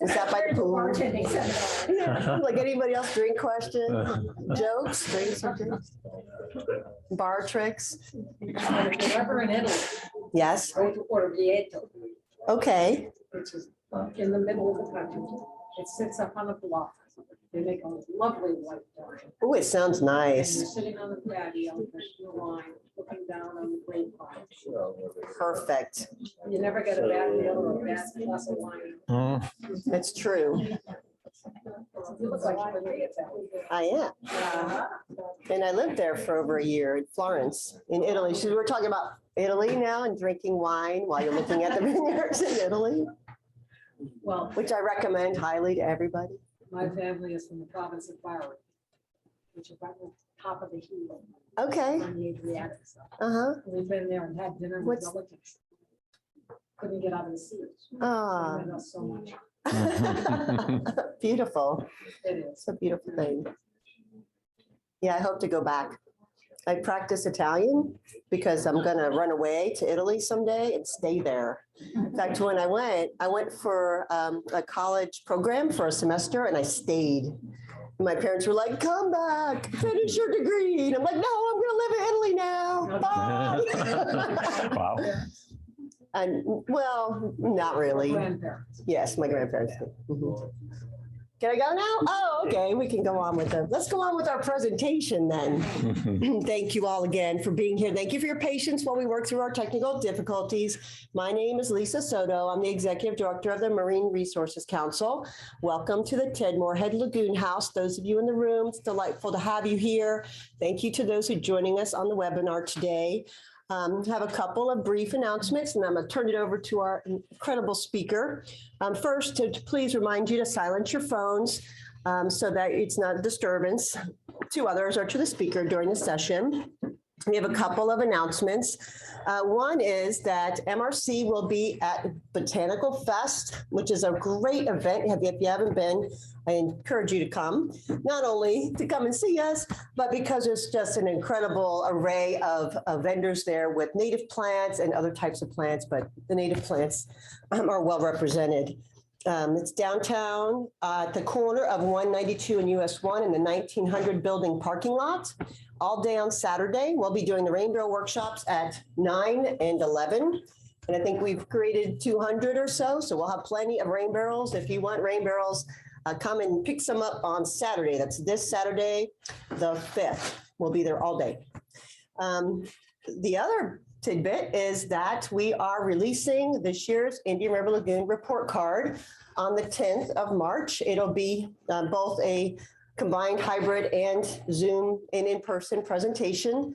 Is that by the pool? Bartending seminar. Like anybody else, drink question, jokes, drinks, or jokes? Bar tricks? We're in Italy. Yes. Going to Orvieto, Okay. which is in the middle of the country. It sits up on a bluff. They make a lovely white wine. Oh, it sounds And nice. you're sitting on the patio, drinking the wine, looking down on the grapevine. Perfect. You never get a bad meal or a bad glass of wine. That's true. You look like you've been there. I am. And I lived there for over a year in Florence, in Italy. So we're talking about Italy now and drinking wine while you're looking at the vineyards in Italy, Well, which I recommend highly to everybody. my family is from the province of Barrett, which is right on top of the hill Okay. on the Adriatic. Uh-huh. We've been there and had dinner with What's- relatives. Couldn't get out of the seat. Ah. They miss us so much. Beautiful. It is. It's a beautiful thing. Yeah, I hope to go back. I practice Italian because I'm going to run away to Italy someday and stay there. In fact, when I went for a college program for a semester and I stayed. My parents were like, come back, finish your degree. And I'm like, no, I'm going to live in Italy now. Bye. Wow. And well, not really. Grandparents. Yes, my grandparents did. Mhm. Can I go now? Oh, okay, we can go on with it. Let's go on with our presentation then. Thank you all again for being here. Thank you for your patience while we work through our technical difficulties. My name is Lisa Soto. I'm the Executive Director of the Marine Resources Council. Welcome to the Ted Moorhead Lagoon House. Those of you in the room, it's delightful to have you here. Thank you to those who are joining us on the webinar today. Have a couple of brief announcements, and I'm going to turn it over to our incredible speaker. First, to please remind you to silence your phones so that it's not a disturbance to others or to the speaker during the session. We have a couple of announcements. One is that MRC will be at Botanical Fest, which is a great event. If you haven't been, I encourage you to come, not only to come and see us, but because there's just an incredible array of vendors there with native plants and other types of plants, but the native plants are well represented. It's downtown at the corner of 192 and US 1 in the 1900 building parking lot. All day on Saturday, we'll be doing the rainbow workshops at 9 and 11. And I think we've created 200 or so we'll have plenty of rain barrels. If you want rain barrels, come and pick some up on Saturday. That's this Saturday, the 5th. We'll be there all day. The other tidbit is that we are releasing this year's Indian River Lagoon report card on the 10th of March. It'll be both a combined hybrid and Zoom and in-person presentation.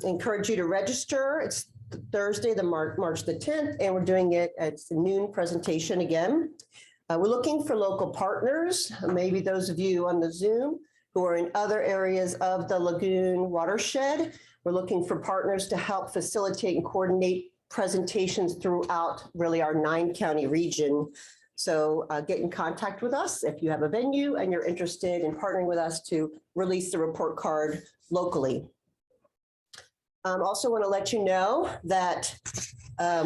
Encourage you to register. It's Thursday, March the 10th, and we're doing it at the noon presentation again. We're looking for local partners, maybe those of you on the Zoom who are in other areas of the lagoon watershed. We're looking for partners to help facilitate and coordinate presentations throughout really our 9-county region. So get in contact with us if you have a venue and you're interested in partnering with us to release the report card locally. Also want to let you know that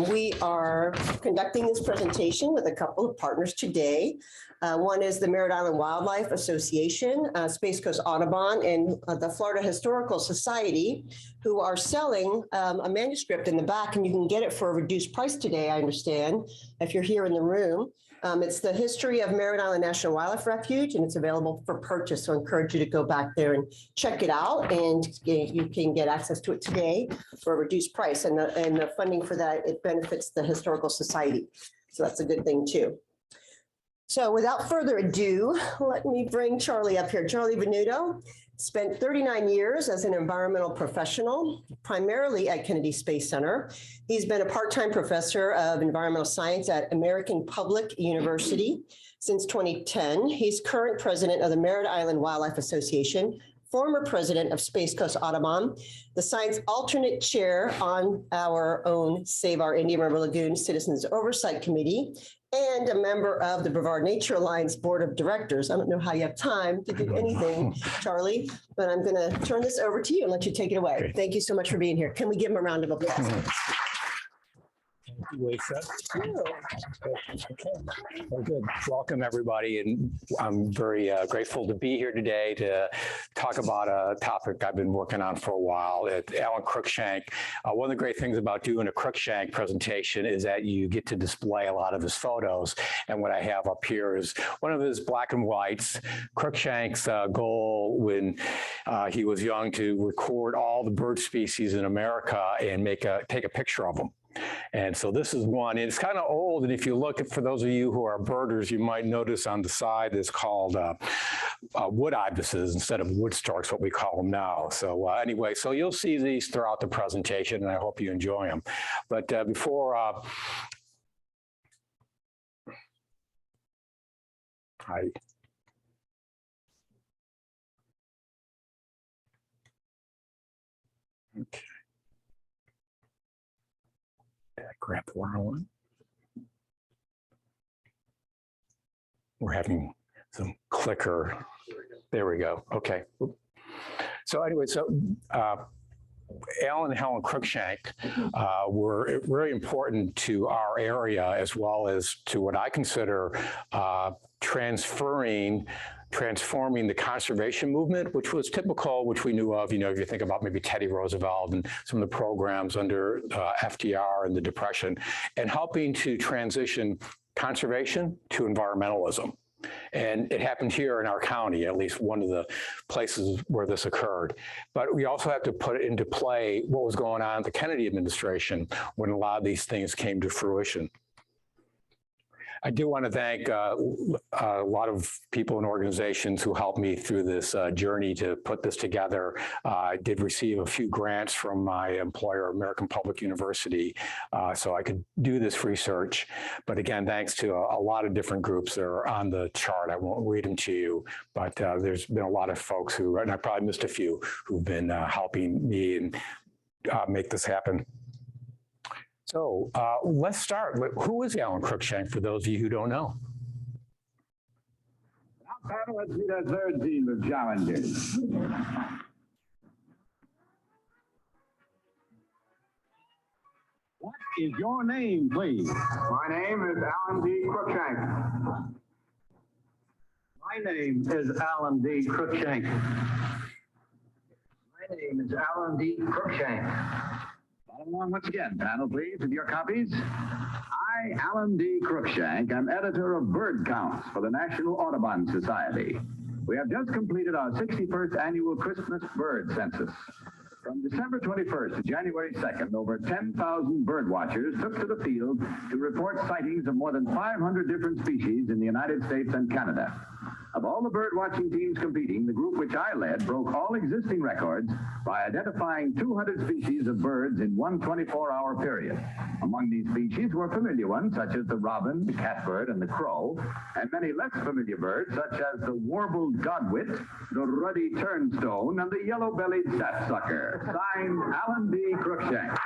we are conducting this presentation with a couple of partners today. One is the Merritt Island Wildlife Association, Space Coast Audubon, and the Florida Historical Society, who are selling a manuscript in the back, and you can get it for a reduced price today, I understand, if you're here in the room. It's the history of Merritt Island National Wildlife Refuge, and it's available for purchase. So I encourage you to go back there and check it out, and you can get access to it today for a reduced price. And the funding for that, it benefits the Historical Society. So that's a good thing too. So without further ado, let me bring Charlie up here. Charlie Venuto spent 39 years as an environmental professional, primarily at Kennedy Space Center. He's been a part-time professor of environmental science at American Public University since 2010. He's current president of the Merritt Island Wildlife Association, former president of Space Coast Audubon, the science alternate chair on our own Save Our Indian River Lagoon Citizens Oversight Committee, and a member of the Brevard Nature Alliance Board of Directors. I don't know how you have time to do anything, Charlie, but I'm going to turn this over to you and let you take it away. Okay. Thank you so much for being here. Can we give him a round of applause? Lisa. Okay. Well, good. Welcome, everybody. And I'm very grateful to be here today to talk about a topic I've been working on for a while at Allan Cruickshank. One of the great things about doing a Crookshank presentation is that you get to display a lot of his photos. And what I have up here is one of his black and whites. Crookshank's goal when he was young to record all the bird species in America and take a picture of them. And so this is one, and it's kind of old. And if you look at, for those of you who are birders, you might notice on the side it's called wood ibises instead of wood storks, what we call them now. So anyway, so you'll see these throughout the presentation, and I hope you enjoy them. But before okay. Grab the wrong one. We're having some clicker. There we go. Okay. So anyway, Allan and Helen Cruickshank were really important to our area, as well as to what I consider transforming the conservation movement, which was typical, which we knew of, if you think about maybe Teddy Roosevelt and some of the programs under FDR and the Depression, and helping to transition conservation to environmentalism. And it happened here in our county, at least one of the places where this occurred. But we also have to put into play what was going on in the Kennedy administration when a lot of these things came to fruition. I do want to thank a lot of people and organizations who helped me through this journey to put this together. I did receive a few grants from my employer, American Public University, so I could do this research. But again, thanks to a lot of different groups that are on the chart. I won't read them to you, but there's been a lot of folks who, and I probably missed a few, who've been helping me and make this happen. So let's start. Who is Allan Cruickshank, for those of you who don't know? Now, let's meet our third team of challengers. What is your name, please? My name is Allan D. Cruickshank. My name is Allan D. Cruickshank. My name is Allan D. Cruickshank. Follow along once again, panel, please, with your copies. I, Allan D. Cruickshank, am editor of Bird Counts for the National Audubon Society. We have just completed our 61st annual Christmas bird census. From December 21st to January 2nd, over 10,000 bird watchers took to the field to report sightings of more than 500 different species in the United States and Canada. Of all the bird watching teams competing, the group which I led broke all existing records by identifying 200 species of birds in one 24-hour period. Among these species were familiar ones such as the robin, the catbird, and the crow, and many less familiar birds such as the warbled godwit, the ruddy turnstone, and the yellow-bellied sapsucker. Signed, Allan D. Cruickshank.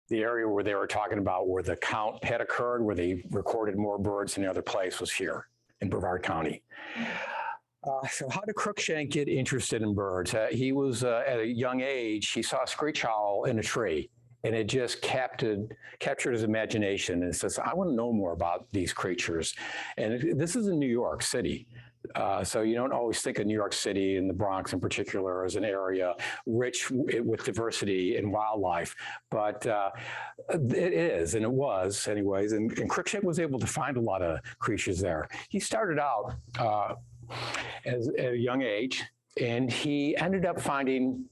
The area where they were talking about where the count had occurred, where they recorded more birds than the other place, was here in Brevard County. So how did Cruickshank get interested in birds? He was, at a young age, he saw a screech owl in a tree, and it just captured his imagination. And it says, I want to know more about these creatures. And this is in New York City. So you don't always think of New York City and the Bronx in particular as an area rich with diversity and wildlife, but it is, and it was anyways, and Cruickshank was able to find a lot of creatures there. He started out at a young age, and he ended up finding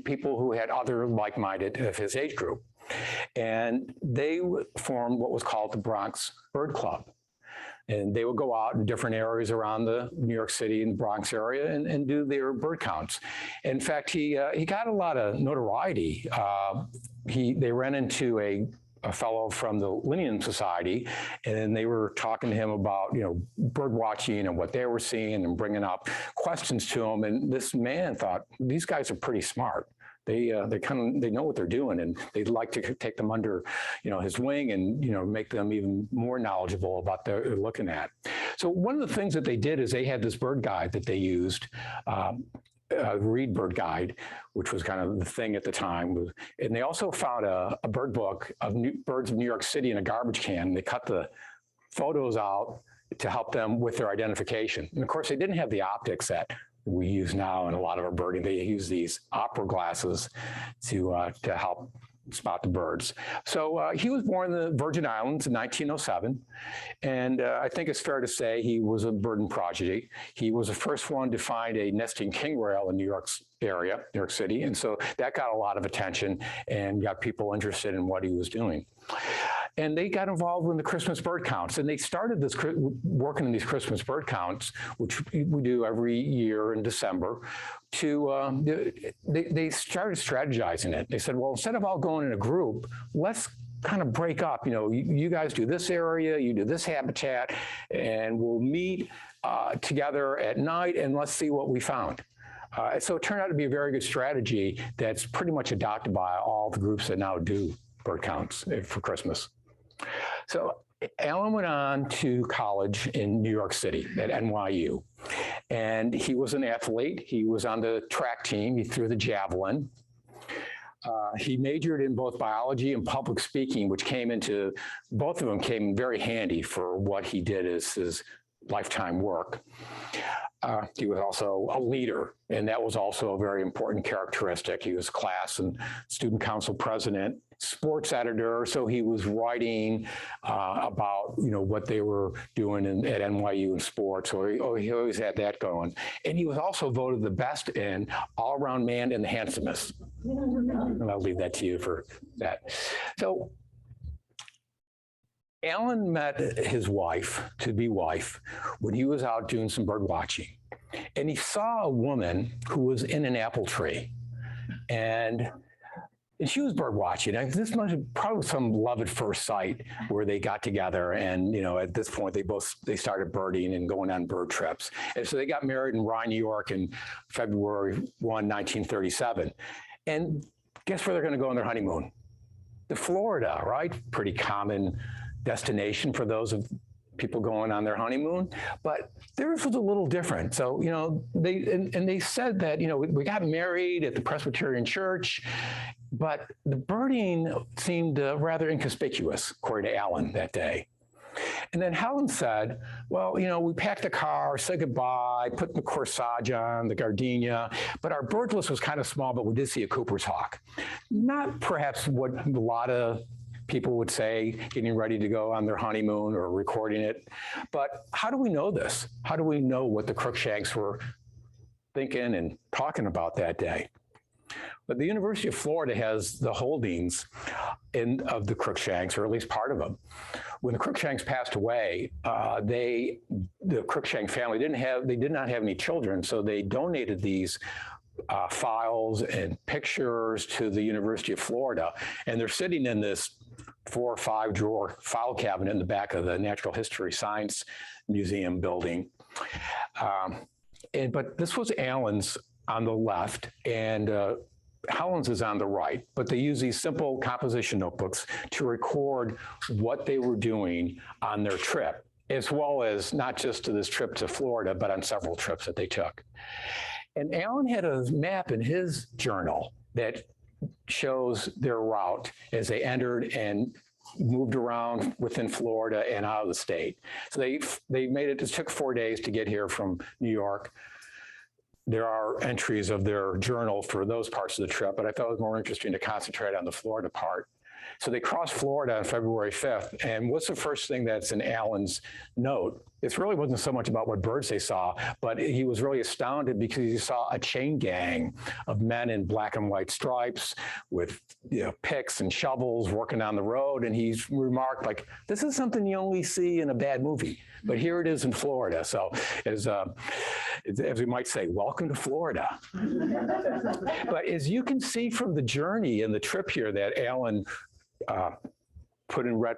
people who had other like-minded of his age group, and they formed what was called the Bronx Bird Club. And they would go out in different areas around the New York City and Bronx area and do their bird counts. In fact, he got a lot of notoriety. They ran into a fellow from the Linnean Society, and they were talking to him about, bird watching and what they were seeing and bringing up questions to him. And this man thought, these guys are pretty smart. They know what they're doing, and they'd like to take them under, his wing and, make them even more knowledgeable about what they're looking at. So one of the things that they did is they had this bird guide that they used. Read Bird Guide, which was kind of the thing at the time. And they also found a bird book of birds of New York City in a garbage can. They cut the photos out to help them with their identification. And of course, they didn't have the optics that we use now in a lot of our birding. They use these opera glasses to help spot the birds. So he was born in the Virgin Islands in 1907. And I think it's fair to say he was a bird prodigy. He was the first one to find a nesting king rail in New York's area, New York City. And so that got a lot of attention and got people interested in what he was doing. And they got involved in the Christmas bird counts. And they started this working in these Christmas bird counts, which we do every year in December, they started strategizing it. They said, well, instead of all going in a group, let's kind of break up. You know, you guys do this area, you do this habitat, and we'll meet together at night and let's see what we found. So it turned out to be a very good strategy that's pretty much adopted by all the groups that now do bird counts for Christmas. So Allan went on to college in New York City at NYU, and he was an athlete. He was on the track team. He threw the javelin. He majored in both biology and public speaking, which both of them came very handy for what he did as his lifetime work. He was also a leader, and that was also a very important characteristic. He was class and student council president, sports editor, so he was writing about what they were doing at NYU in sports. So he always had that going, and he was also voted the best in all-around man and the handsomest. And I'll leave that to you for that. So Allan met his to-be wife, when he was out doing some bird watching. And he saw a woman who was in an apple tree. And she was bird watching. And this must have probably some love at first sight where they got together. And, at this point, they started birding and going on bird trips. And so they got married in Rye, New York in February 1, 1937. And guess where they're going to go on their honeymoon? To Florida, right? Pretty common destination for those of people going on their honeymoon, but theirs was a little different. So, they said that, we got married at the Presbyterian Church, but the birding seemed rather inconspicuous, according to Allan that day. And then Helen said, well, we packed the car, said goodbye, put the corsage on, the gardenia, but our bird list was kind of small, but we did see a Cooper's hawk. Not perhaps what a lot of people would say, getting ready to go on their honeymoon or recording it. But how do we know this? How do we know what the Crookshanks were thinking and talking about that day? But the University of Florida has the holdings of the Crookshanks, or at least part of them. When the Crookshanks passed away, the Crookshank family did not have any children, so they donated these files and pictures to the University of Florida, and they're sitting in this 4 or 5 drawer file cabinet in the back of the Natural History Science Museum building. But this was Allan's on the left, and Helen's is on the right, but they use these simple composition notebooks to record what they were doing on their trip, as well as not just to this trip to Florida, but on several trips that they took. And Allan had a map in his journal that shows their route as they entered and moved around within Florida and out of the state. So they made it took 4 days to get here from New York. There are entries of their journal for those parts of the trip, but I thought it was more interesting to concentrate on the Florida part. So they crossed Florida on February 5th. And what's the first thing that's in Allan's note? It really wasn't so much about what birds they saw, but he was really astounded because he saw a chain gang of men in black and white stripes with picks and shovels working on the road. And he's remarked, like, this is something you only see in a bad movie, but here it is in Florida. So as we might say, welcome to Florida. But as you can see from the journey and the trip here that Allan put in red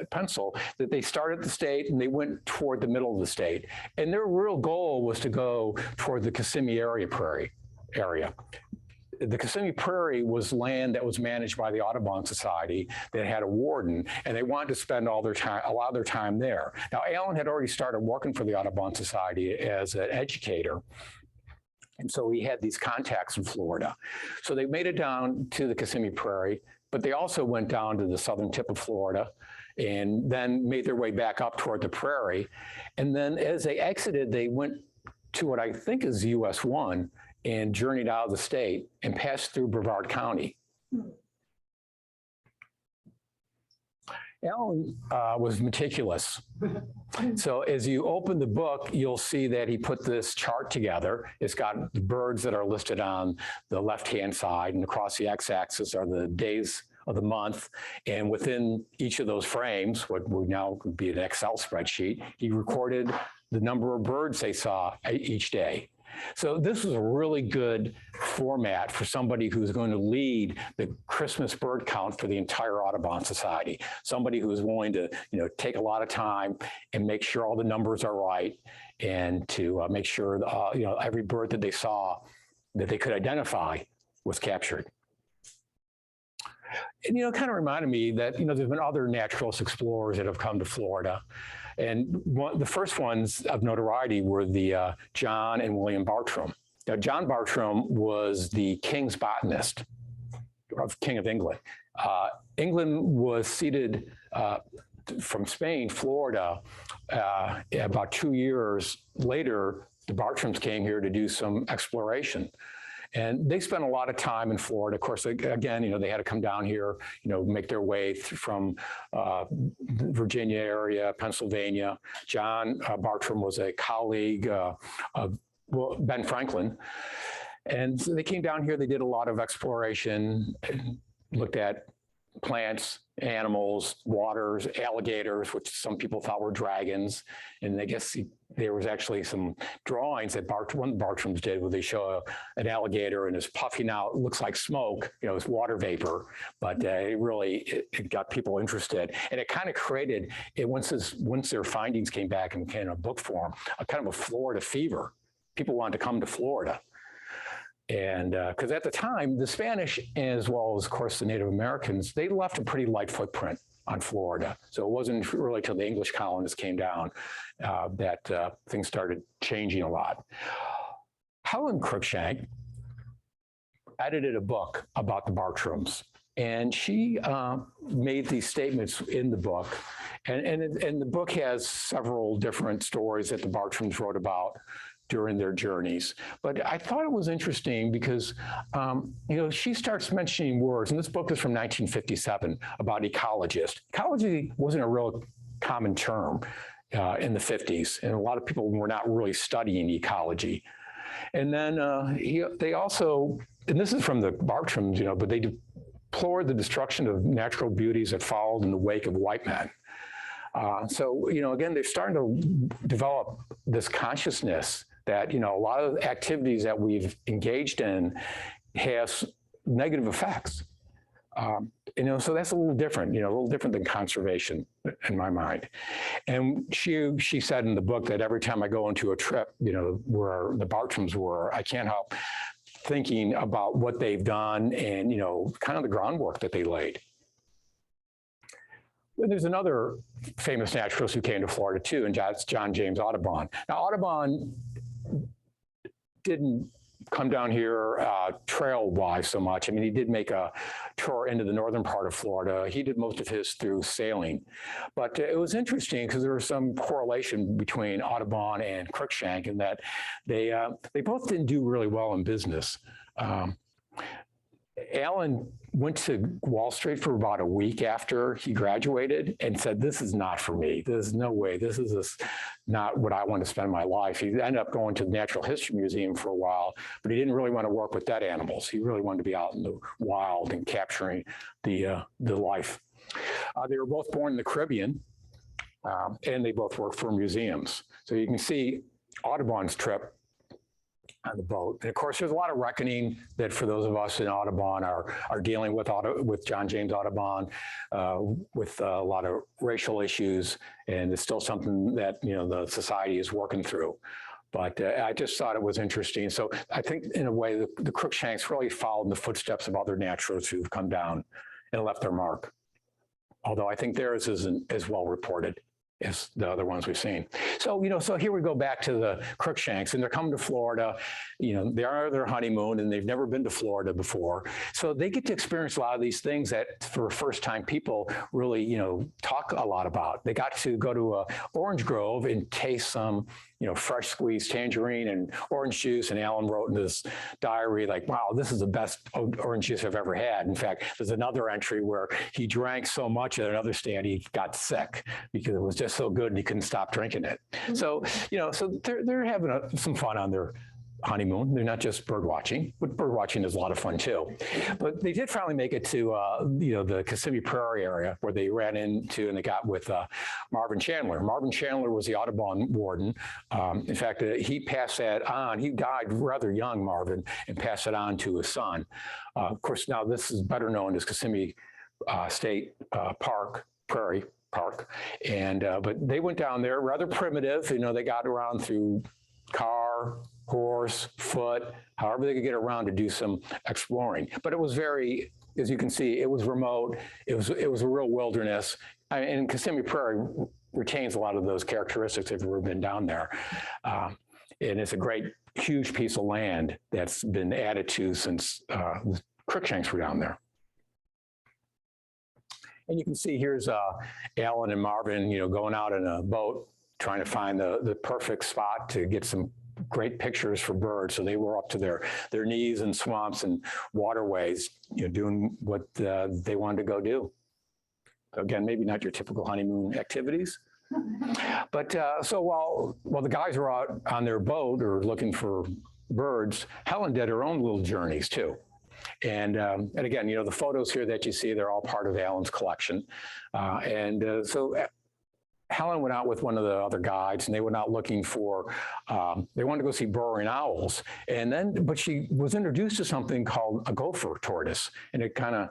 pencil, that they started the state and they went toward the middle of the state. And their real goal was to go toward the Kissimmee Prairie area. The Kissimmee Prairie was land that was managed by the Audubon Society that had a warden, and they wanted to spend a lot of their time there. Now, Allan had already started working for the Audubon Society as an educator, And so he had these contacts in Florida. So they made it down to the Kissimmee Prairie, but they also went down to the southern tip of Florida and then made their way back up toward the prairie. And then as they exited, they went to what I think is US 1 and journeyed out of the state and passed through Brevard County. Allan was meticulous. So as you open the book, you'll see that he put this chart together. It's got the birds that are listed on the left-hand side, and across the x-axis are the days of the month. And within each of those frames, what would now be an Excel spreadsheet, he recorded the number of birds they saw each day. So this is a really good format for somebody who's going to lead the Christmas bird count for the entire Audubon Society. Somebody who is willing to, take a lot of time and make sure all the numbers are right, and to make sure, every bird that they saw that they could identify was captured. And, kind of reminded me that, there's been other naturalist explorers that have come to Florida. And the first ones of notoriety were the John and William Bartram. Now, John Bartram was the king's botanist, King of England. England was ceded from Spain, Florida. About 2 years later, the Bartrams came here to do some exploration. And they spent a lot of time in Florida. Of course, again, they had to come down here, make their way from the Virginia area, Pennsylvania. John Bartram was a colleague of Ben Franklin. And so they came down here, they did a lot of exploration, looked at plants, animals, waters, alligators, which some people thought were dragons. And I guess there was actually some drawings that one of the Bartrams did where they show an alligator and it's puffing out, it looks like smoke, it's water vapor, but it got people interested. And it kind of created, once their findings came back in kind of book form, a kind of a Florida fever. People wanted to come to Florida. And because at the time, the Spanish, as well as, of course, the Native Americans, they left a pretty light footprint on Florida. So it wasn't really till the English colonists came down that things started changing a lot. Helen Cruickshank edited a book about the Bartrams, and she made these statements in the book. And the book has several different stories that the Bartrams wrote about during their journeys. But I thought it was interesting because, she starts mentioning words, and this book is from 1957 about ecologist. Ecology wasn't a real common term in the 50s, and a lot of people were not really studying ecology. And then they also, and this is from the Bartrams, but they deplored the destruction of natural beauties that followed in the wake of white men. So, again, they're starting to develop this consciousness that, a lot of activities that we've engaged in has negative effects. So that's a little different, a little different than conservation in my mind. And she said in the book that every time I go into a trip, where the Bartrams were, I can't help thinking about what they've done and, kind of the groundwork that they laid. There's another famous naturalist who came to Florida too, and that's John James Audubon. Now, Audubon didn't come down here trail-wise so much. I mean, he did make a tour into the northern part of Florida. He did most of his through sailing. But it was interesting because there was some correlation between Audubon and Crookshank in that they both didn't do really well in business. Allan went to Wall Street for about a week after he graduated and said, this is not for me. There's no way. This is not what I want to spend my life. He ended up going to the Natural History Museum for a while, but he didn't really want to work with dead animals. He really wanted to be out in the wild and capturing the life. They were both born in the Caribbean, and they both worked for museums. So you can see Audubon's trip on the boat. And of course, there's a lot of reckoning that for those of us in Audubon are dealing with John James Audubon, with a lot of racial issues, and it's still something that the society is working through. But I just thought it was interesting. So I think in a way the Crookshanks really followed in the footsteps of other naturalists who've come down and left their mark. Although I think theirs isn't as well reported. as the other ones we've seen. So, so here we go back to the Crookshanks, and they're coming to Florida. They are their honeymoon, and they've never been to Florida before. So they get to experience a lot of these things that for first-time people really, talk a lot about. They got to go to a orange grove and taste some, fresh squeezed tangerine and orange juice. And Allan wrote in his diary, like, wow, this is the best orange juice I've ever had. In fact, there's another entry where he drank so much at another stand, he got sick because it was just so good and he couldn't stop drinking it. So, so they're having some fun on their honeymoon. They're not just bird watching, but bird watching is a lot of fun too. But they did finally make it to, the Kissimmee Prairie area where they ran into and they got with Marvin Chandler. Marvin Chandler was the Audubon warden. In fact, he passed that on. He died rather young, Marvin, and passed it on to his son. Of course, now this is better known as Kissimmee State Prairie Park. And but they went down there rather primitive. They got around through car, horse, foot, however they could get around to do some exploring. But it was very, as you can see, it was remote. It was a real wilderness. And Kissimmee Prairie retains a lot of those characteristics if you've ever been down there. And it's a great, huge piece of land that's been added to since the Crookshanks were down there. And you can see here's Allan and Marvin, going out in a boat, trying to find the perfect spot to get some great pictures for birds. So they were up to their knees in swamps and waterways, doing what they wanted to go do. So again, maybe not your typical honeymoon activities. But so while the guys were out on their boat or looking for birds, Helen did her own little journeys too. And again, the photos here that you see, they're all part of Allan's collection. So Helen went out with one of the other guides, and they went out looking for, they wanted to go see burrowing owls. But she was introduced to something called a gopher tortoise, and it kind of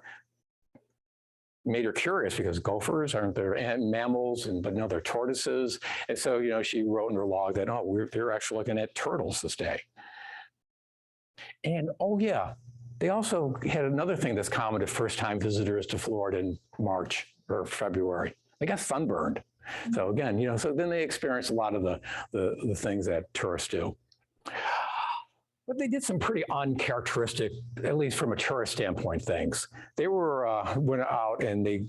made her curious because gophers aren't there mammals, but no, they're tortoises. And so, she wrote in her log that, they're actually looking at turtles this day. And they also had another thing that's common to first-time visitors to Florida in March or February. They got sunburned. So again, so then they experienced a lot of the things that tourists do. But they did some pretty uncharacteristic, at least from a tourist standpoint, things. They went out and they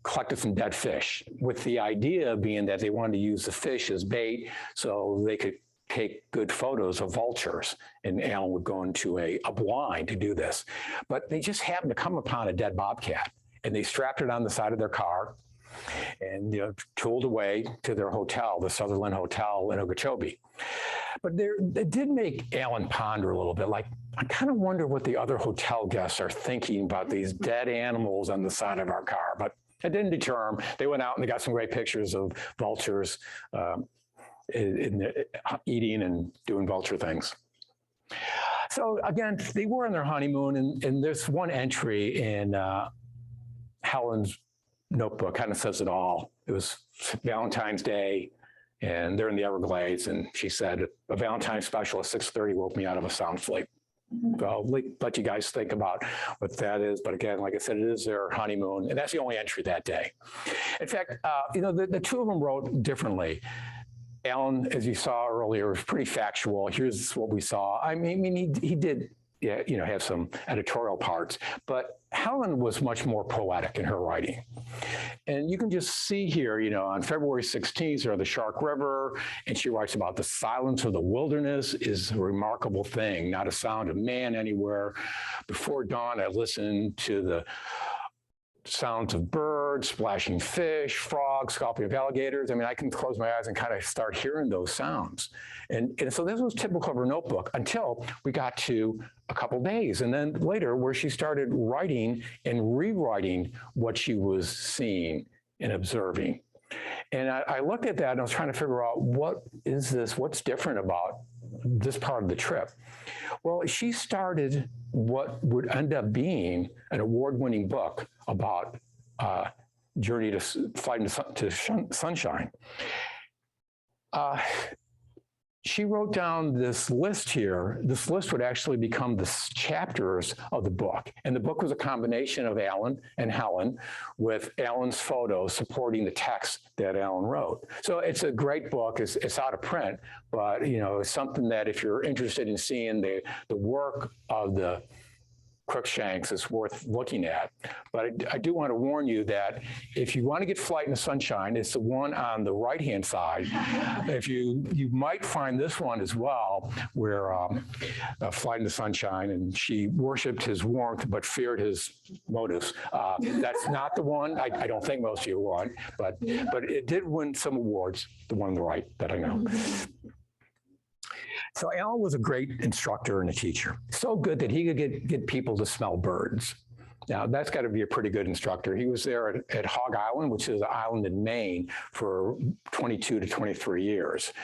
collected some dead fish, with the idea being that they wanted to use the fish as bait so they could take good photos of vultures. And Allan would go into a blind to do this. But they just happened to come upon a dead bobcat, and they strapped it on the side of their car and tooled away to their hotel, the Sutherland Hotel in Okeechobee. But it did make Allan ponder a little bit, like, I kind of wonder what the other hotel guests are thinking about these dead animals on the side of our car. But it didn't deter them. They went out and they got some great pictures of vultures eating and doing vulture things. So again, they were on their honeymoon, and there's one entry in Helen's notebook, kind of says it all. It was Valentine's Day, and they're in the Everglades, and she said, a Valentine's special at 6:30 woke me out of a sound sleep. So I'll let you guys think about what that is. But again, like I said, it is their honeymoon, and that's the only entry that day. In fact, the two of them wrote differently. Allan, as you saw earlier, was pretty factual. Here's what we saw. I mean, he did, have some editorial parts, but Helen was much more poetic in her writing. And you can just see here, on February 16th, they're on the Shark River, and she writes about the silence of the wilderness is a remarkable thing, not a sound of man anywhere. Before dawn, I listened to the sounds of birds, splashing fish, frogs, skulking of alligators. I mean, I can close my eyes and kind of start hearing those sounds. And so this was typical of her notebook until we got to a couple days. And then later where she started writing and rewriting what she was seeing and observing. And I looked at that and I was trying to figure out, what is this? What's different about this part of the trip? Well, she started what would end up being an award-winning book about journey to flight to sunshine. she wrote down this list here. This list would actually become the chapters of the book. And the book was a combination of Allan and Helen with Allan's photos supporting the text that Allan wrote. So it's a great book. It's out of print, but it's something that if you're interested in seeing the work of the Crookshanks, is worth looking at. But I do want to warn you that if you want to get Flight in the Sunshine, it's the one on the right-hand side. If you might find this one as well, where Flight in the Sunshine, and she worshipped his warmth but feared his motives. That's not the one. I don't think most of you want, but it did win some awards, the one on the right that I know. So Allan was a great instructor and a teacher. So good that he could get people to smell birds. Now, that's got to be a pretty good instructor. He was there at Hog Island, which is an island in Maine, for 22 to 23 years.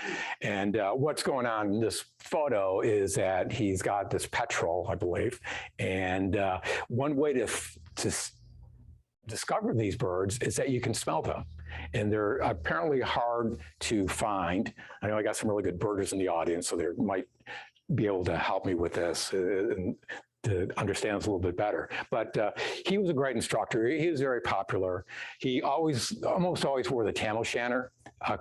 And what's going on in this photo is that he's got this petrel, I believe. And one way to discover these birds is that you can smell them. And they're apparently hard to find. I know I got some really good birders in the audience, so they might be able to help me with this and to understand this a little bit better. But he was a great instructor. He was very popular. He almost always wore the tam o' shanter.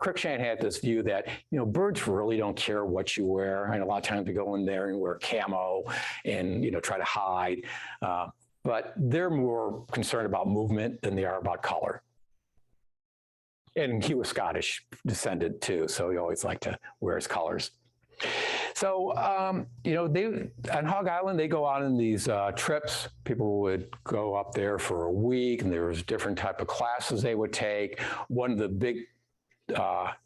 Crookshank had this view that, birds really don't care what you wear. And a lot of times we go in there and wear camo and, try to hide. But they're more concerned about movement than they are about color. And he was Scottish descended too, so he always liked to wear his colors. So, they on Hog Island, they go out on these trips. People would go up there for a week, and there was different type of classes they would take. One of the big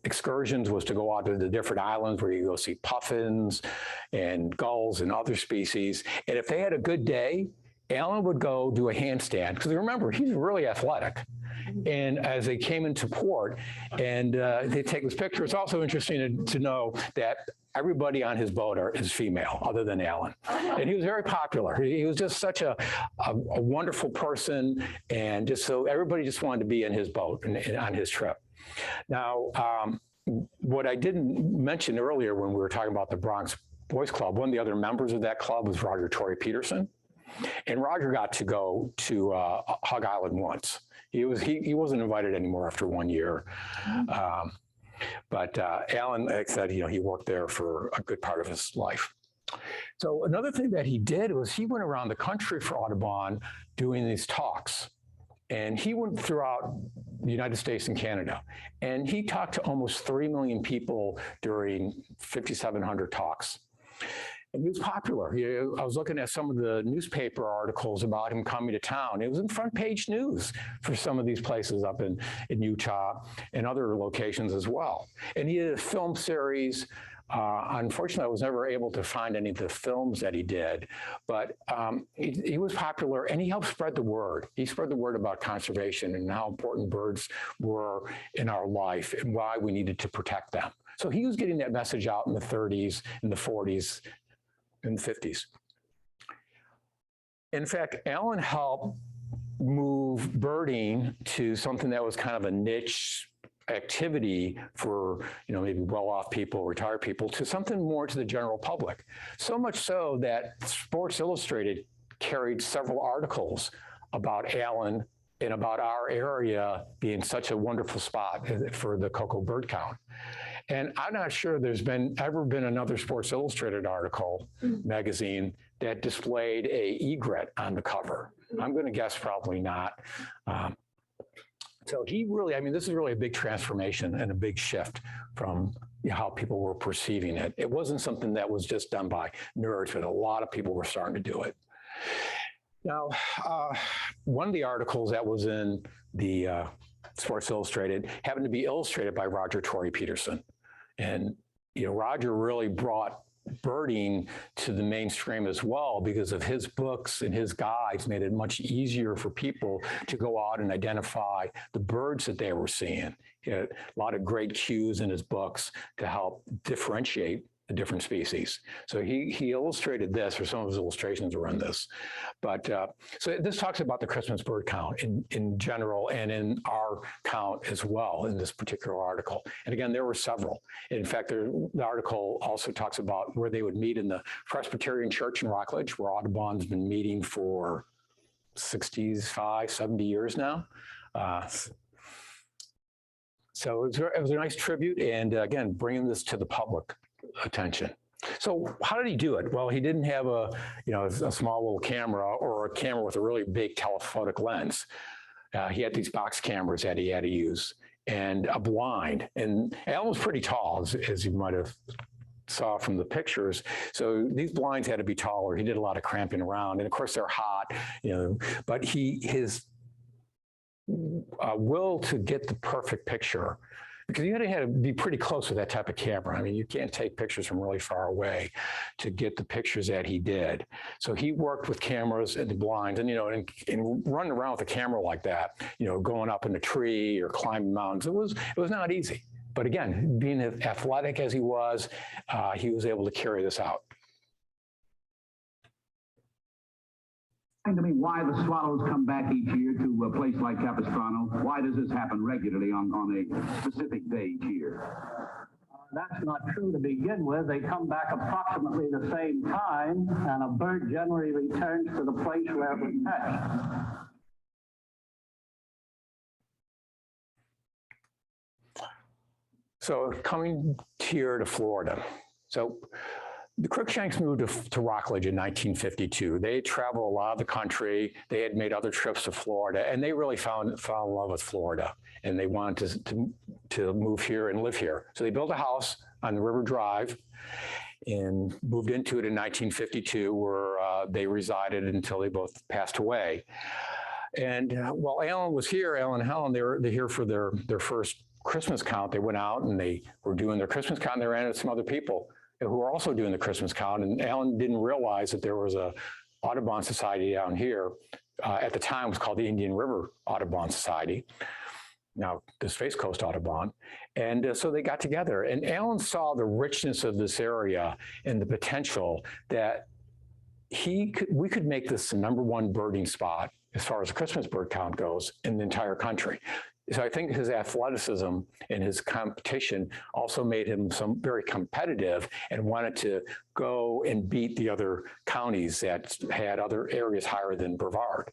excursions was to go out to the different islands where you go see puffins and gulls and other species. And if they had a good day, Allan would go do a handstand, because remember, he's really athletic. And as they came into port and they take this picture, it's also interesting to know that everybody on his boat is female other than Allan. And he was very popular. He was just such a wonderful person. And just so everybody just wanted to be in his boat and on his trip. Now, what I didn't mention earlier when we were talking about the Bronx Boys Club, one of the other members of that club was Roger Torrey Peterson. And Roger got to go to Hog Island once. He wasn't invited anymore after 1 year. But Allan, like I said, he worked there for a good part of his life. So another thing that he did was he went around the country for Audubon doing these talks. And he went throughout the United States and Canada. And he talked to almost 3 million people during 5,700 talks. And he was popular. I was looking at some of the newspaper articles about him coming to town. It was in front page news for some of these places up in Utah and other locations as well. And he did a film series. Unfortunately, I was never able to find any of the films that he did, but he was popular and he helped spread the word. He spread the word about conservation and how important birds were in our life and why we needed to protect them. So he was getting that message out in the 30s, in the 40s, in the 50s. In fact, Allan helped move birding to something that was kind of a niche activity for, maybe well-off people, retired people, to something more to the general public. So much so that Sports Illustrated carried several articles about Allan and about our area being such a wonderful spot for the Cocoa bird count. And I'm not sure there's ever been another Sports Illustrated article magazine that displayed a egret on the cover. I'm going to guess probably not. So he really, this is really a big transformation and a big shift from how people were perceiving it. It wasn't something that was just done by nerds, but a lot of people were starting to do it. Now, one of the articles that was in the Sports Illustrated happened to be illustrated by Roger Torrey Peterson. And, Roger really brought birding to the mainstream as well because of his books and his guides made it much easier for people to go out and identify the birds that they were seeing. He had a lot of great cues in his books to help differentiate the different species. So he illustrated this, or some of his illustrations were in this. But so this talks about the Christmas bird count in general and in our count as well in this particular article. And again, there were several. In fact, the article also talks about where they would meet in the Presbyterian Church in Rockledge, where Audubon's been meeting for 65, 70 years now. So it was a nice tribute, and again, bringing this to the public attention. So how did he do it? Well, he didn't have a small little camera or a camera with a really big telephotic lens. He had these box cameras that he had to use, and a blind. And Allan was pretty tall, as you might have saw from the pictures. So these blinds had to be taller. He did a lot of cramping around, and of course they're hot, but his will to get the perfect picture, because you had to be pretty close with that type of camera. I mean, you can't take pictures from really far away to get the pictures that he did. So he worked with cameras and the blinds, and and running around with a camera like that, going up in a tree or climbing mountains, it was not easy. But again, being as athletic as he was able to carry this out. Explain to me why the swallows come back each year to a place like Capistrano. Why does this happen regularly on a specific day each year? That's not true to begin with. They come back approximately the same time, and a bird generally returns to the place where it was hatched. So coming here to Florida. So the Crookshanks moved to Rockledge in 1952. They had traveled a lot of the country. They had made other trips to Florida, and they really fell in love with Florida, and they wanted to move here and live here. So they built a house on the River Drive and moved into it in 1952, where they resided until they both passed away. And while Allan was here, Allan and Helen, they're here for their first Christmas count. They went out and they were doing their Christmas count, and they ran into some other people who were also doing the Christmas count. And Allan didn't realize that there was a Audubon Society down here. At the time, it was called the Indian River Audubon Society. Now, the Space Coast Audubon. And so they got together. And Allan saw the richness of this area and the potential that we could make this the #1 birding spot as far as the Christmas bird count goes in the entire country. So I think his athleticism and his competition also made him very competitive and wanted to go and beat the other counties that had other areas higher than Brevard.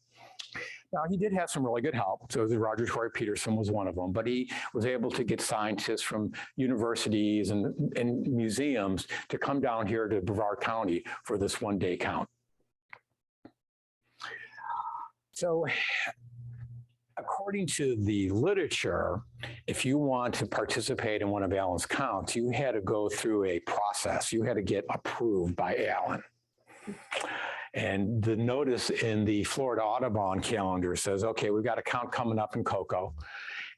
Now, he did have some really good help. So Roger Tory Peterson was one of them, but he was able to get scientists from universities and museums to come down here to Brevard County for this one-day count. So according to the literature, if you want to participate in one of Allan's counts, you had to go through a process. You had to get approved by Allan. And the notice in the Florida Audubon calendar says, okay, we've got a count coming up in Cocoa,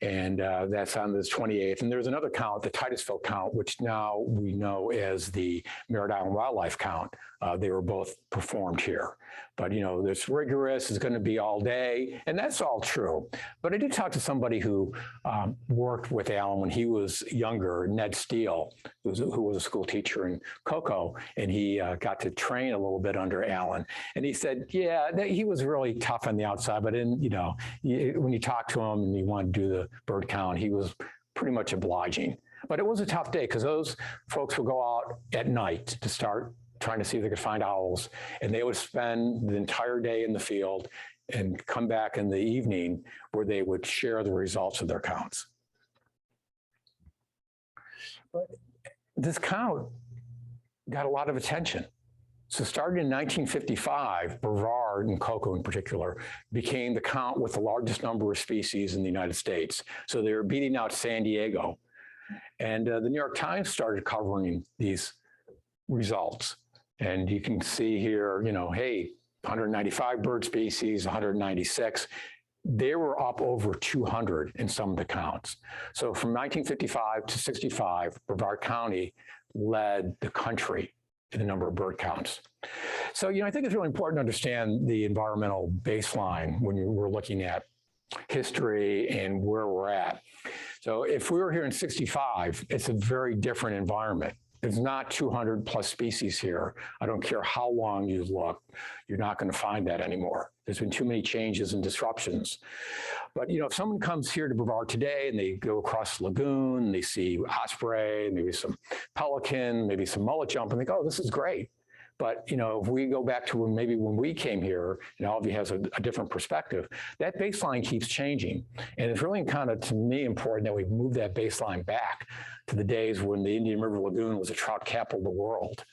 and that's on the 28th. And there's another count, the Titusville count, which now we know as the Merritt Island Wildlife Count. They were both performed here. But, it's rigorous, it's going to be all day, and that's all true. But I did talk to somebody who worked with Allan when he was younger, Ned Steele, who was a school teacher in Cocoa, and he got to train a little bit under Allan. And he said, yeah, he was really tough on the outside, but when you talk to him and you want to do the bird count, he was pretty much obliging. But it was a tough day because those folks would go out at night to start trying to see if they could find owls, and they would spend the entire day in the field and come back in the evening where they would share the results of their counts. But this count got a lot of attention. So starting in 1955, Brevard and Cocoa in particular became the count with the largest number of species in the United States. So they were beating out San Diego. And the New York Times started covering these results. And you can see here, hey, 195 bird species, 196. They were up over 200 in some of the counts. So from 1955 to 65, Brevard County led the country in the number of bird counts. So, I think it's really important to understand the environmental baseline when we're looking at history and where we're at. So if we were here in 65, it's a very different environment There's not 200 plus species here. I don't care how long you look, you're not going to find that anymore. There's been too many changes and disruptions. But if someone comes here to Brevard today and they go across the lagoon, they see osprey, maybe some pelican, maybe some mullet jump, and they go, oh, this is great. But if we go back to when we came here, all of you has a different perspective, that baseline keeps changing. And it's really kind of, to me, important that we move that baseline back to the days when the Indian River Lagoon was a trout capital of the world,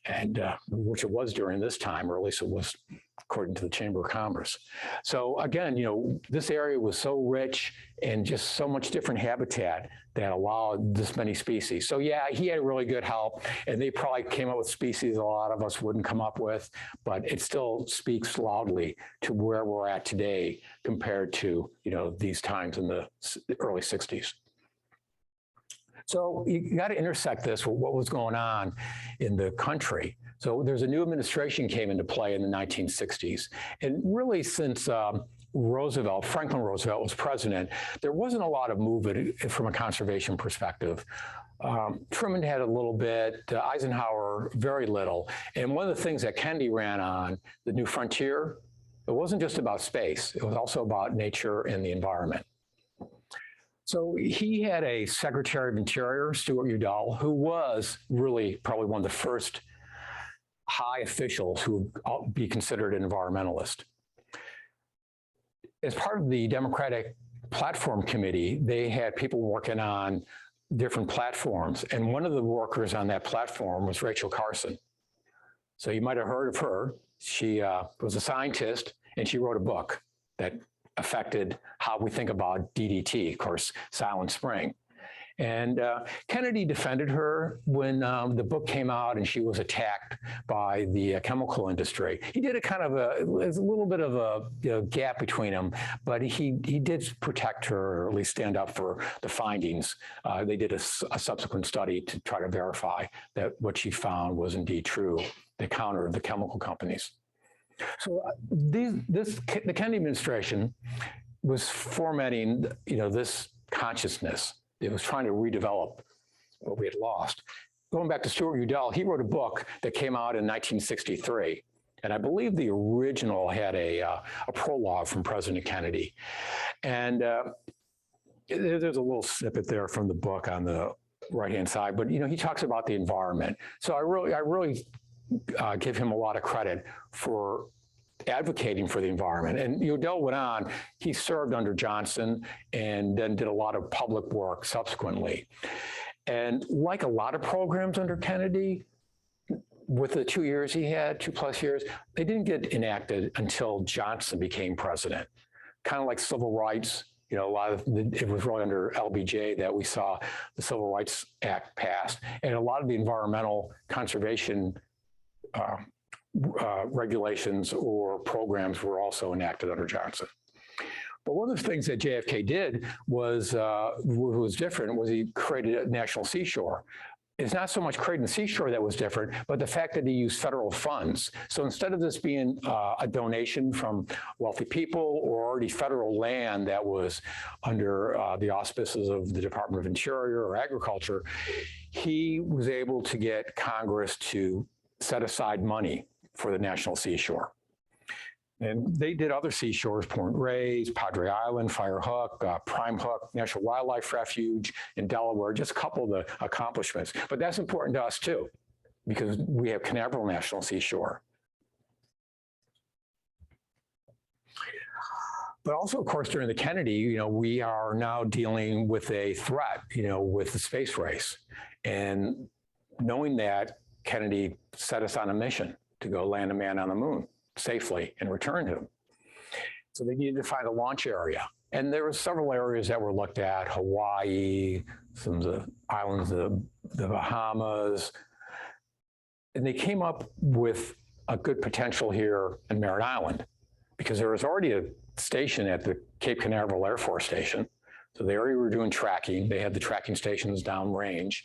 and which it was during this time, or at least it was according to the Chamber of Commerce. So again, this area was so rich and just so much different habitat that allowed this many species. So yeah, he had really good help, and they probably came up with species a lot of us wouldn't come up with, but it still speaks loudly to where we're at today compared to, these times in the early 60s. So you got to intersect this with what was going on in the country. So there's a new administration came into play in the 1960s. And really since Franklin Roosevelt was president, there wasn't a lot of movement from a conservation perspective. Truman had a little bit, Eisenhower, very little. And one of the things that Kennedy ran on, the New Frontier, it wasn't just about space. It was also about nature and the environment. So he had a Secretary of Interior, Stewart Udall, who was really probably one of the first high officials who would be considered an environmentalist. As part of the Democratic Platform Committee, they had people working on different platforms. And one of the workers on that platform was Rachel Carson. So you might have heard of her. She was a scientist, and she wrote a book that affected how we think about DDT, of course, Silent Spring. And Kennedy defended her when the book came out and she was attacked by the chemical industry. He did a kind of there's a little bit of a gap between them, but he did protect her, or at least stand up for the findings. They did a subsequent study to try to verify that what she found was indeed true. They countered the chemical companies. So the Kennedy administration was formatting, this consciousness. It was trying to redevelop what we had lost. Going back to Stewart Udall, he wrote a book that came out in 1963. And I believe the original had a prologue from President Kennedy. And there's a little snippet there from the book on the right-hand side, but he talks about the environment. So I really give him a lot of credit for advocating for the environment. And Udall went on, he served under Johnson and then did a lot of public work subsequently. And like a lot of programs under Kennedy, with the 2 years he had, 2+ years, they didn't get enacted until Johnson became president. Kind of like civil rights, a lot of it was really under LBJ that we saw the Civil Rights Act passed. And a lot of the environmental conservation regulations or programs were also enacted under Johnson. But one of the things that JFK did was different was he created a national seashore. It's not so much creating the seashore that was different, but the fact that he used federal funds. So instead of this being a donation from wealthy people or already federal land that was under the auspices of the Department of Interior or Agriculture, he was able to get Congress to set aside money for the national seashore. And they did other seashores, Point Reyes, Padre Island, Fire Hook, Prime Hook, National Wildlife Refuge in Delaware, just a couple of the accomplishments. But that's important to us too, because we have Canaveral National Seashore. But also, of course, during the Kennedy, we are now dealing with a threat, with the space race. And knowing that, Kennedy set us on a mission to go land a man on the moon safely and return him. So they needed to find a launch area. And there were several areas that were looked at, Hawaii, some of the islands of the Bahamas. And they came up with a good potential here in Merritt Island, because there was already a station at the Cape Canaveral Air Force Station. So they already were doing tracking. They had the tracking stations downrange.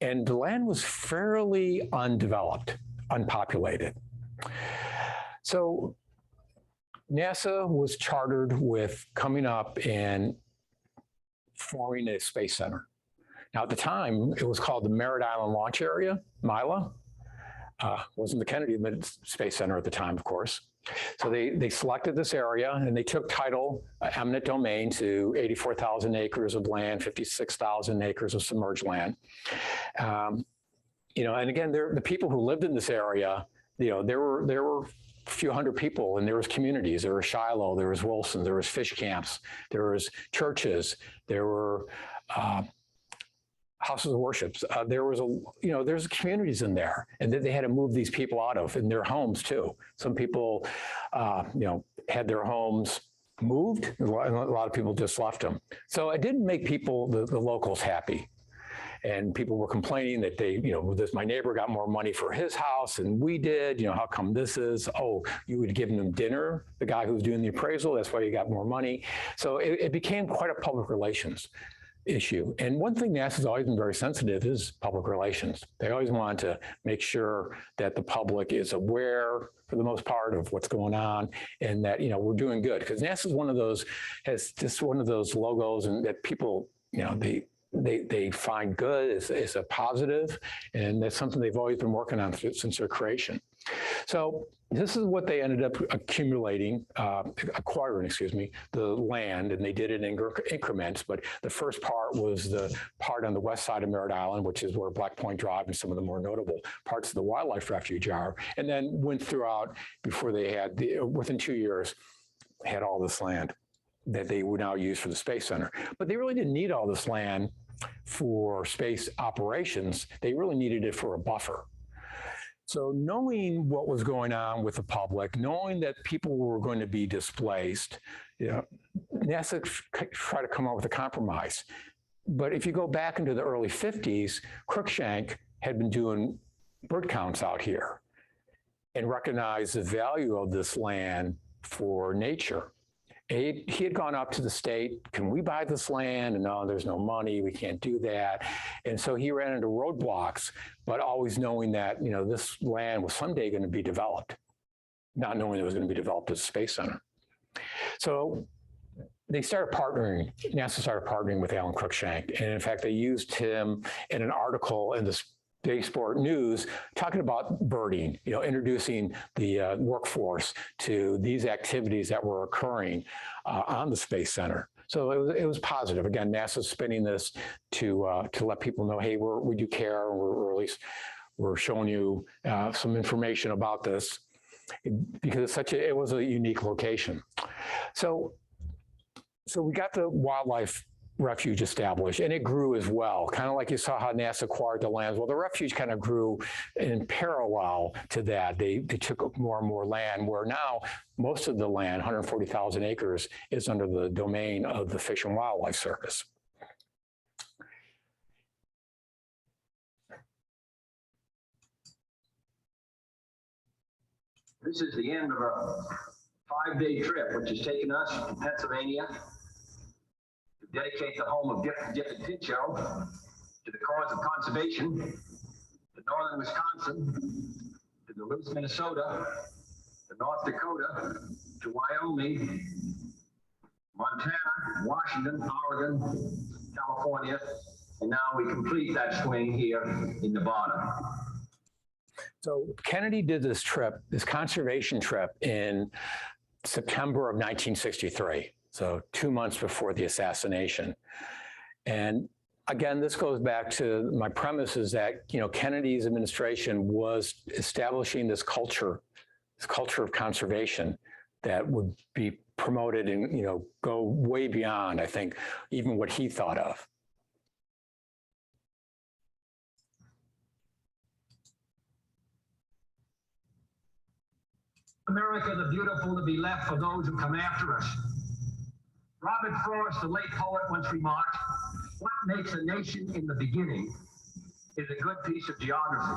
And the land was fairly undeveloped, unpopulated. So NASA was chartered with coming up and forming a space center Now, at the time, it was called the Merritt Island Launch Area, MILA. Wasn't the Kennedy Space Center at the time, of course. So they selected this area and they took title, eminent domain, to 84,000 acres of land, 56,000 acres of submerged land. And again, the people who lived in this area, there were a few hundred people, and there was communities. There was Shiloh, there was Wilson, there was fish camps, there was churches, there were houses of worship. There's communities in there, and they had to move these people out of in their homes too. Some people, had their homes moved. A lot of people just left them. So it didn't make people, the locals, happy. And people were complaining that my neighbor got more money for his house than we did. How come this is? Oh, you would give them dinner, the guy who was doing the appraisal. That's why you got more money. So it became quite a public relations issue. And one thing NASA's always been very sensitive is public relations. They always want to make sure that the public is aware, for the most part, of what's going on, and that we're doing good. Because NASA's has just one of those logos, and that people they find good is a positive, and that's something they've always been working on since their creation. So this is what they ended up acquiring, the land, and they did it in increments. But the first part was the part on the west side of Merritt Island, which is where Black Point Drive and some of the more notable parts of the wildlife refuge are, and then went throughout before they had, within 2 years, had all this land that they would now use for the Space Center. But they really didn't need all this land for space operations. They really needed it for a buffer. So knowing what was going on with the public, knowing that people were going to be displaced, NASA tried to come up with a compromise. But if you go back into the early 50s, Crookshank had been doing bird counts out here and recognized the value of this land for nature. He had gone up to the state, can we buy this land? And no, there's no money, we can't do that. And so he ran into roadblocks, but always knowing that, this land was someday going to be developed, not knowing it was going to be developed as a space center. So they started partnering, NASA started partnering with Allan Cruickshank. And in fact, they used him in an article in the Spaceport News talking about birding, introducing the workforce to these activities that were occurring on the Space Center. So it was positive. Again, NASA's spinning this to let people know, hey, we do care, or at least we're showing you some information about this, because it was a unique location. So we got the wildlife refuge established, and it grew as well, kind of like you saw how NASA acquired the lands. Well, the refuge kind of grew in parallel to that. They took more and more land, where now most of the land, 140,000 acres, is under the domain of the Fish and Wildlife Service. This is the end of a 5-day trip, which has taken us to Pennsylvania, dedicate the home of Gifford Pinchot to the cause of conservation, to northern Wisconsin, to Duluth, Minnesota, to North Dakota, to Wyoming, Montana, Washington, Oregon, California, and now we complete that swing here in Nevada. So Kennedy did this trip, this conservation trip, in September of 1963. So 2 months before the assassination. And again, this goes back to my premise is that, Kennedy's administration was establishing this culture of conservation that would be promoted and, go way beyond, I think, even what he thought of. America the beautiful to be left for those who come after us. Robert Frost, the late poet, once remarked, what makes a nation in the beginning is a good piece of geography.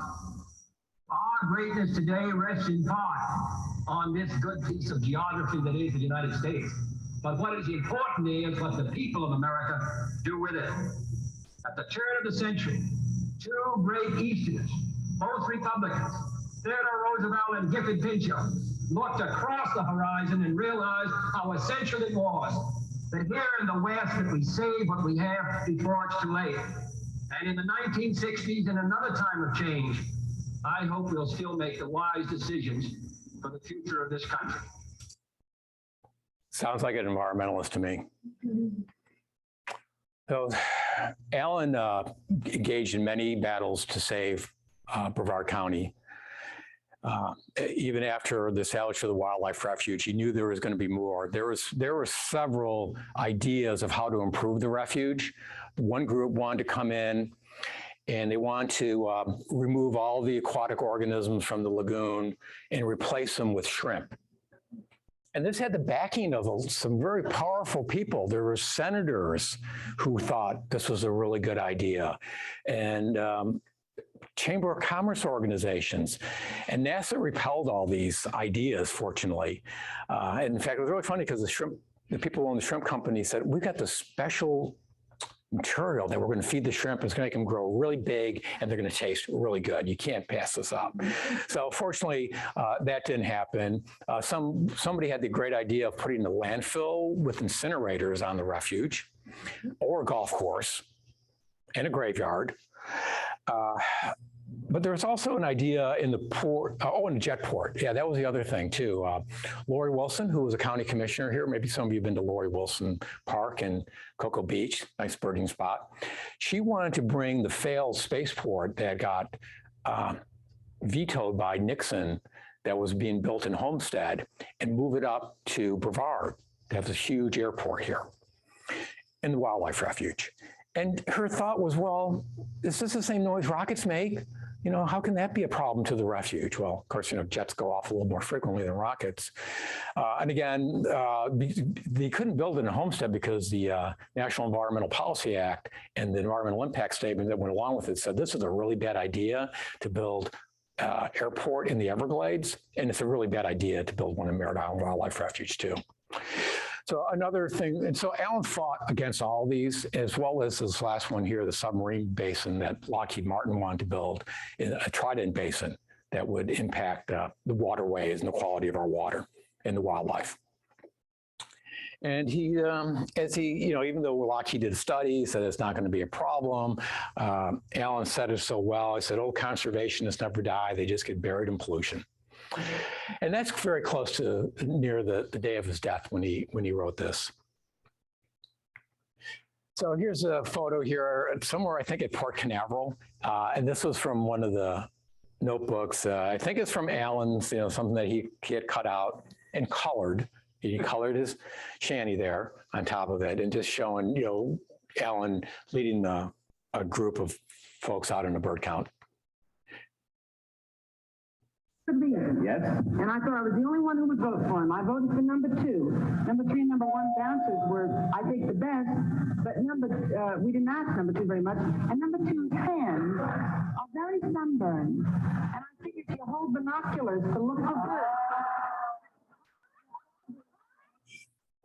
Our greatness today rests in part on this good piece of geography that is the United States. But what is important is what the people of America do with it. At the turn of the century, two great Easterners, both Republicans, Theodore Roosevelt and Gifford Pinchot, looked across the horizon and realized how essential it was that here in the West that we save what we have before it's too late. And in the 1960s, in another time of change, I hope we'll still make the wise decisions for the future of this country. Sounds like an environmentalist to me. So Allan engaged in many battles to save Brevard County. Even after the establishment of the wildlife refuge, he knew there was going to be more. There were several ideas of how to improve the refuge. One group wanted to come in and they wanted to remove all the aquatic organisms from the lagoon and replace them with shrimp. And this had the backing of some very powerful people. There were senators who thought this was a really good idea, and Chamber of Commerce organizations. And NASA repelled all these ideas, fortunately. And in fact, it was really funny because the people who own the shrimp company said, we've got this special material that we're going to feed the shrimp. It's going to make them grow really big and they're going to taste really good. You can't pass this up. So fortunately, that didn't happen. Somebody had the great idea of putting a landfill with incinerators on the refuge, or a golf course and a graveyard. But there was also an idea in the port, in the jet port. Yeah, that was the other thing too. Lori Wilson, who was a county commissioner here, maybe some of you have been to Lori Wilson Park in Cocoa Beach, nice birding spot. She wanted to bring the failed spaceport that got vetoed by Nixon that was being built in Homestead and move it up to Brevard. They have this huge airport here and the wildlife refuge. And her thought was, well, is this the same noise rockets make? You know, how can that be a problem to the refuge? Well, of course, you know, jets go off a little more frequently than rockets. And again, they couldn't build it in Homestead because the National Environmental Policy Act and the environmental impact statement that went along with it said this is a really bad idea to build airport in the Everglades. And it's a really bad idea to build one in Merritt Island Wildlife Refuge too. So another thing, and so Allan fought against all these, as well as this last one here, the submarine basin that Lockheed Martin wanted to build, in a Trident Basin that would impact the waterways and the quality of our water and the wildlife. And he, you know, even though Lockheed did a study, said it's not going to be a problem, Allan said it so well. I said, oh, conservationists never die. They just get buried in pollution. And that's very close to near the day of his death when he wrote this. So here's a photo here somewhere, I think at Port Canaveral. And this was from one of the notebooks. I think it's from Allan's, you know, something that he had cut out and colored. He colored his shanty there on top of it and just showing, you know, Allan leading a group of folks out in a bird count. Yes. And I thought I was the only one who would vote for him. I voted for number 2. Number 3 and number 1 bouncers were, I think, the best. But we didn't ask number 2 very much. And number 2's hands are very sunburned. And I figured you hold binoculars to look for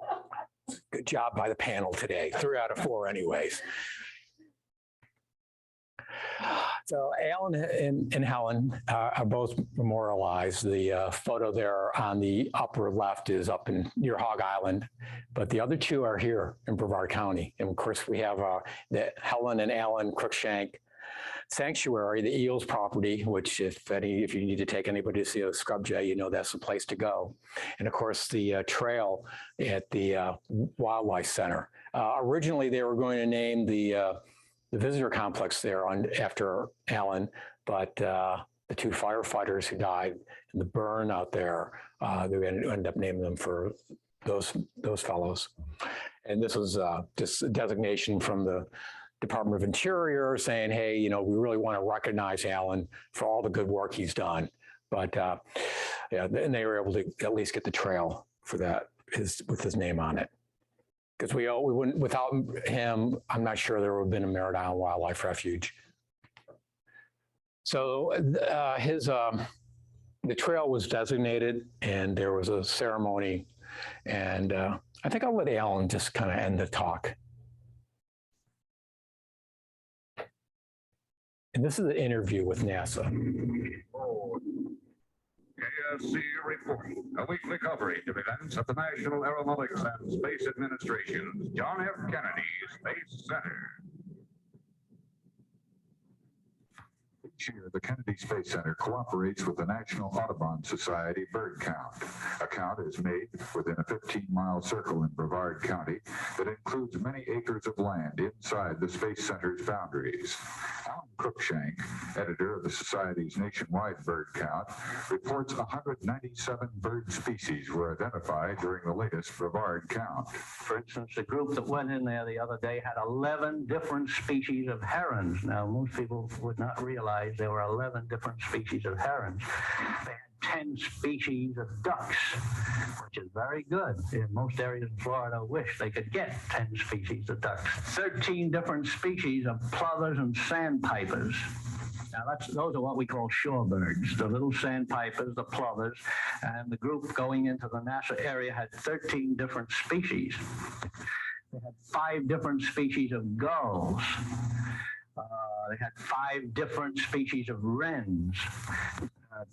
birds. Good job by the panel today. 3 out of 4 anyways. So Allan and Helen are both memorialized. The photo there on the upper left is up near Hog Island, but the other 2 are here in Brevard County. And of course, we have the Helen and Helen Cruickshank Sanctuary, the Eels property, which if you need to take anybody to see a scrub jay, you know that's the place to go. And of course, the trail at the Wildlife Center. Originally, they were going to name the visitor complex there after Allan, but the 2 firefighters who died in the burn out there, they ended up naming them for those fellows. And this was just a designation from the Department of Interior saying, hey, you know, we really want to recognize Allan for all the good work he's done. But yeah, and they were able to at least get the trail for that with his name on it. Because we wouldn't, without him, I'm not sure there would have been a Merritt Island Wildlife Refuge. So the trail was designated and there was a ceremony. And I think I'll let Allan just kind of end the talk. And this is an interview with NASA. KSC Report, a weekly coverage of events at the National Aeronautics and Space Administration's John F. Kennedy Space Center. Each year, the Kennedy Space Center cooperates with the National Audubon Society bird count. A count is made within a 15-mile circle in Brevard County that includes many acres of land inside the Space Center's boundaries. Allan Cruickshank, editor of the Society's nationwide bird count, reports 197 bird species were identified during the latest Brevard count. For instance, the group that went in there the other day had 11 different species of herons. Now, most people would not realize there were 11 different species of herons. They had 10 species of ducks, which is very good. In most areas in Florida, I wish they could get 10 species of ducks. 13 different species of plovers and sandpipers. Now, those are what we call shorebirds, the little sandpipers, the plovers, and the group going into the NASA area had 13 different species. They had 5 different species of gulls. They had 5 different species of wrens.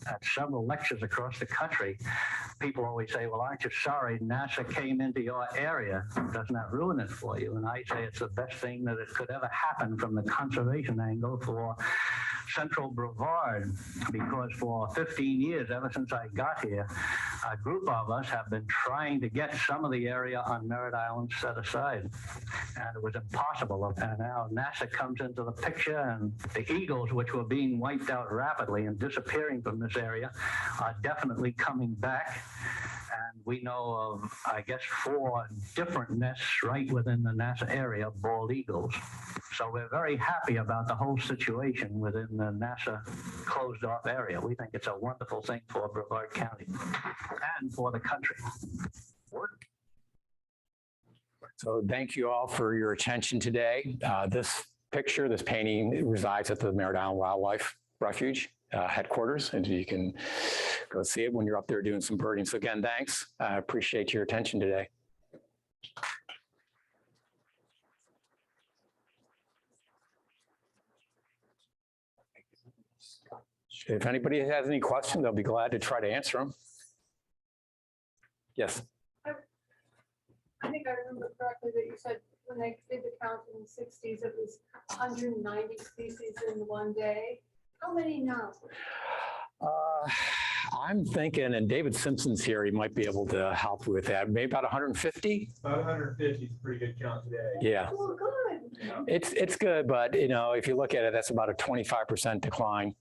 At several lectures across the country, people always say, well, aren't you sorry NASA came into your area? Doesn't that ruin it for you? And I say it's the best thing that it could ever happen from the conservation angle for Central Brevard, because for 15 years, ever since I got here, a group of us have been trying to get some of the area on Merritt Island set aside, and it was impossible. And now NASA comes into the picture, and the eagles, which were being wiped out rapidly and disappearing from this area, are definitely coming back. And we know of, I guess, 4 different nests right within the NASA area of bald eagles. So we're very happy about the whole situation within the NASA closed off area. We think it's a wonderful thing for Brevard County and for the country. So thank you all for your attention today. This painting resides at the Merritt Island Wildlife Refuge headquarters, and you can go see it when you're up there doing some birding. So again, thanks. I appreciate your attention today. If anybody has any questions, I'll be glad to try to answer them. Yes. I think I remember correctly that you said when they did the count in the 60s, it was 190 species in one day. How many now? I'm thinking, and David Simpson's here, he might be able to help with that. Maybe about 150? About 150 is a pretty good count today. Yeah. Oh, good. Yeah. It's good, but if you look at it, that's about a 25% decline.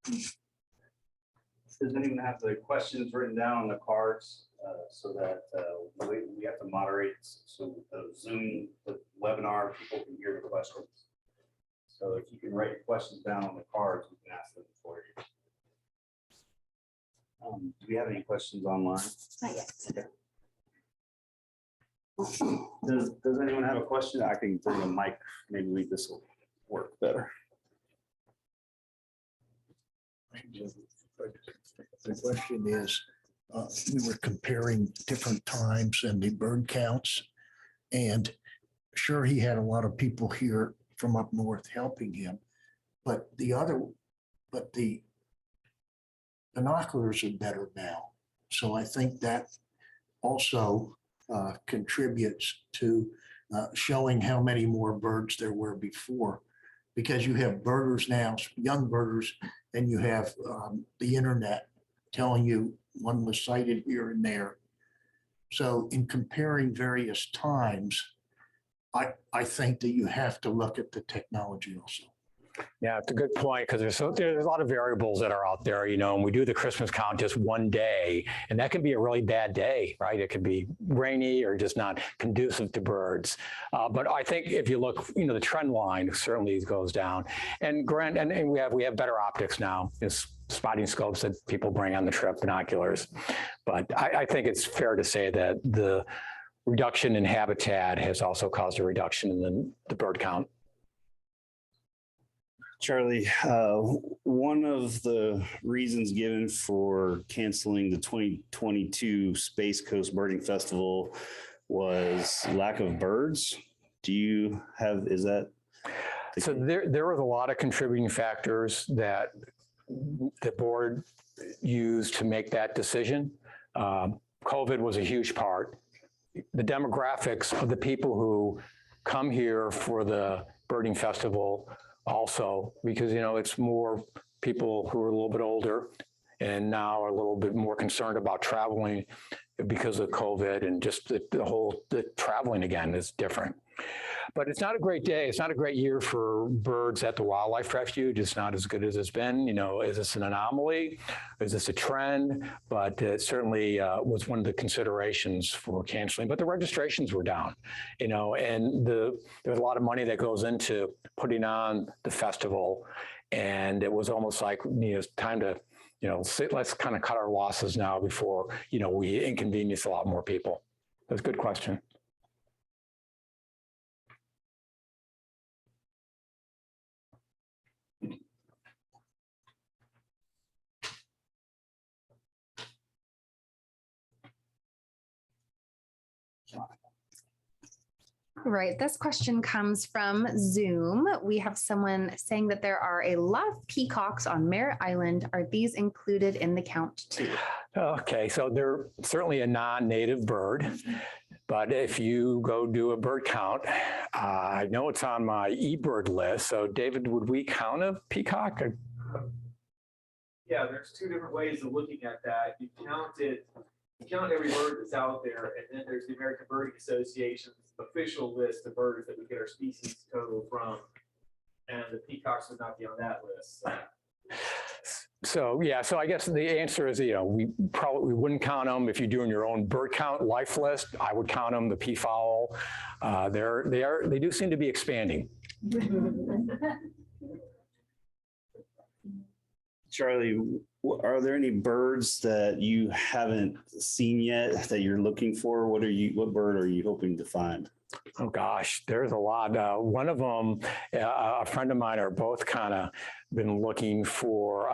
Does anyone have the questions written down on the cards so that we have to moderate so the Zoom the webinar people can hear the questions? So if you can write your questions down on the cards, we can ask them for you. Do we have any questions online? Not yet. Okay. Does anyone have a question? I can bring a mic. Maybe this will work better. The question is, we were comparing different times and the bird counts, and sure, he had a lot of people here from up north helping him, but the binoculars are better now. So I think that also contributes to showing how many more birds there were before, because you have birders now, young birders, and you have the internet telling you one was sighted here and there. So in comparing various times, I think that you have to look at the technology also. Yeah, it's a good point, because there's a lot of variables that are out there, and we do the Christmas count just one day, and that can be a really bad day, right? It could be rainy or just not conducive to birds. But I think if you look, the trend line certainly goes down. And we have better optics now, spotting scopes that people bring on the trip, binoculars. But I think it's fair to say that the reduction in habitat has also caused a reduction in the bird count. Charlie, one of the reasons given for canceling the 2022 Space Coast Birding Festival was lack of birds. Is that? So there was a lot of contributing factors that the board used to make that decision. COVID was a huge part. The demographics of the people who come here for the birding festival also, because, you know, it's more people who are a little bit older and now are a little bit more concerned about traveling because of COVID, and just the traveling again is different. But it's not a great day. It's not a great year for birds at the wildlife refuge. It's not as good as it's been. You know, is this an anomaly? Is this a trend? But it certainly was one of the considerations for canceling. But the registrations were down, you know, and there's a lot of money that goes into putting on the festival. And it was almost like, you know, it's time to, you know, let's kind of cut our losses now before, you know, we inconvenience a lot more people. That's a good question. Right. This question comes from Zoom. We have someone saying that there are a lot of peacocks on Merritt Island. Are these included in the count too? Okay, so they're certainly a non-native bird, but if you go do a bird count, I know it's on my eBird list. So David, would we count a peacock? Yeah, there's two different ways of looking at that. You count every bird that's out there, and then there's the American Birding Association's official list of birds that we get our species total from, and the peacocks would not be on that list. So yeah, so I guess the answer is, you know, we wouldn't count them. If you're doing your own bird count life list, I would count them. The peafowl, they do seem to be expanding. Charlie, are there any birds that you haven't seen yet that you're looking for? What bird are you hoping to find? Oh gosh, there's a lot. One of them, a friend of mine, are both kind of been looking for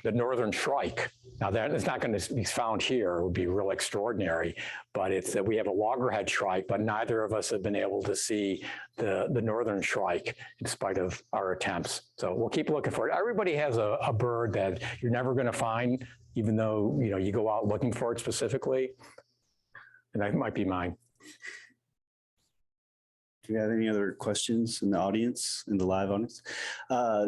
the northern shrike. Now that it's not going to be found here. It would be real extraordinary, but it's that we have a loggerhead shrike, but neither of us have been able to see the northern shrike in spite of our attempts. So we'll keep looking for it. Everybody has a bird that you're never going to find, even though, you know, you go out looking for it specifically. And that might be mine. Do you have any other questions in the audience, in the live audience?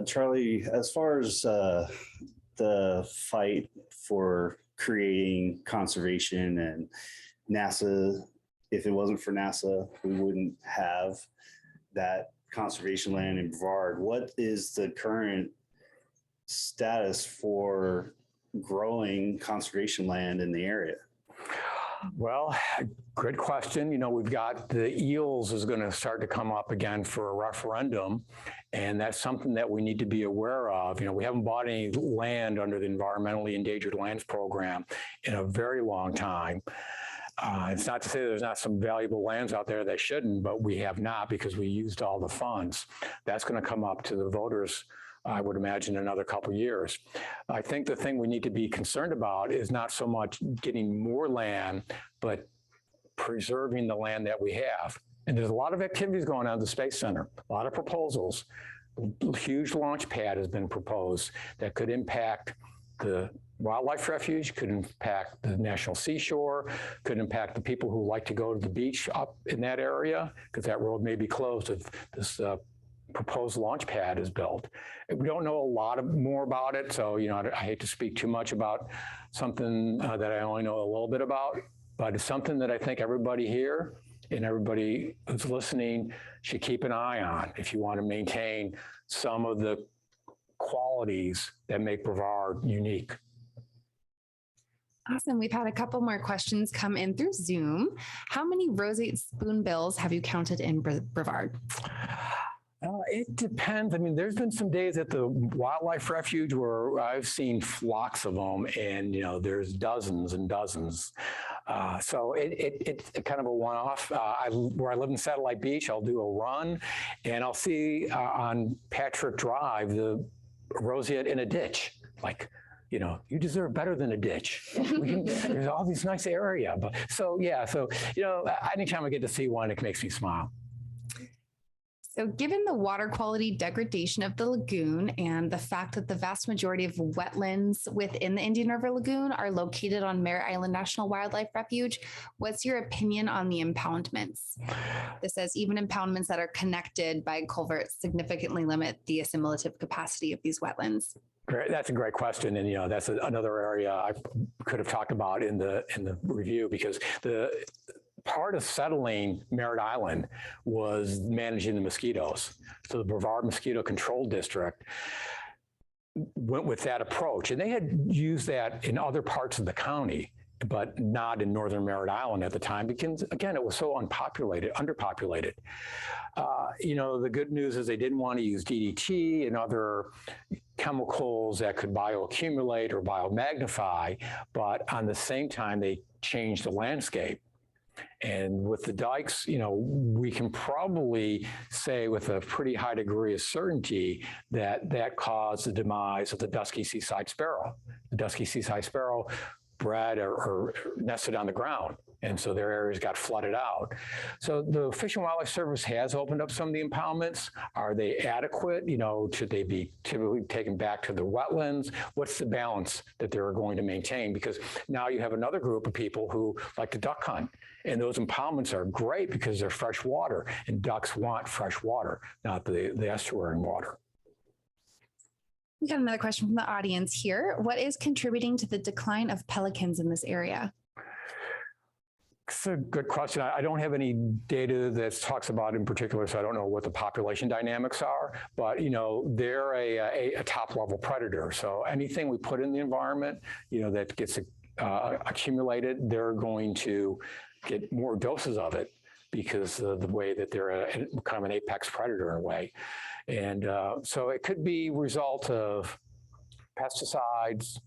Charlie, as far as the fight for creating conservation and NASA, if it wasn't for NASA, we wouldn't have that conservation land in Brevard. What is the current status for growing conservation land in the area? Well, good question. You know, we've got the eels is going to start to come up again for a referendum, and that's something that we need to be aware of. You know, we haven't bought any land under the Environmentally Endangered Lands Program in a very long time. It's not to say there's not some valuable lands out there that shouldn't, but we have not because we used all the funds. That's going to come up to the voters, I would imagine, another couple of years. I think the thing we need to be concerned about is not so much getting more land, but preserving the land that we have. And there's a lot of activities going on at the Space Center, a lot of proposals. A huge launch pad has been proposed that could impact the wildlife refuge, could impact the national seashore, could impact the people who like to go to the beach up in that area, because that road may be closed if this proposed launch pad is built. We don't know a lot more about it, so you know, I hate to speak too much about something that I only know a little bit about, but it's something that I think everybody here and everybody who's listening should keep an eye on if you want to maintain some of the qualities that make Brevard unique. Awesome. We've had a couple more questions come in through Zoom. How many roseate spoonbills have you counted in Brevard? It depends. I mean, there's been some days at the wildlife refuge where I've seen flocks of them, and you know, there's dozens and dozens. So it's kind of a one-off. Where I live in Satellite Beach, I'll do a run, and I'll see on Patrick Drive the roseate in a ditch. Like, you know, you deserve better than a ditch. There's all these nice area, but so yeah. So you know, anytime I get to see one, it makes me smile. So given the water quality degradation of the lagoon and the fact that the vast majority of wetlands within the Indian River Lagoon are located on Merritt Island National Wildlife Refuge, what's your opinion on the impoundments? This says even impoundments that are connected by culverts significantly limit the assimilative capacity of these wetlands. Great. That's a great question. And, that's another area I could have talked about in the review, because the part of settling Merritt Island was managing the mosquitoes. So the Brevard Mosquito Control District went with that approach, and they had used that in other parts of the county, but not in northern Merritt Island at the time, because again, it was so underpopulated. The good news is they didn't want to use DDT and other chemicals that could bioaccumulate or biomagnify, but on the same time, they changed the landscape. And with the dikes, we can probably say with a pretty high degree of certainty that caused the demise of the dusky seaside sparrow. The dusky seaside sparrow bred or nested on the ground, and so their areas got flooded out. So the Fish and Wildlife Service has opened up some of the impoundments. Are they adequate? Should they be typically taken back to the wetlands? What's the balance that they're going to maintain? Because now you have another group of people who like to duck hunt, and those impoundments are great because they're fresh water, and ducks want fresh water, not the estuarine water. We got another question from the audience here. What is contributing to the decline of pelicans in this area? It's a good question. I don't have any data that talks about it in particular, so I don't know what the population dynamics are, but they're a top level predator. So anything we put in the environment, that gets accumulated, they're going to get more doses of it because of the way that they're kind of an apex predator in a way. And so it could be a result of pesticides,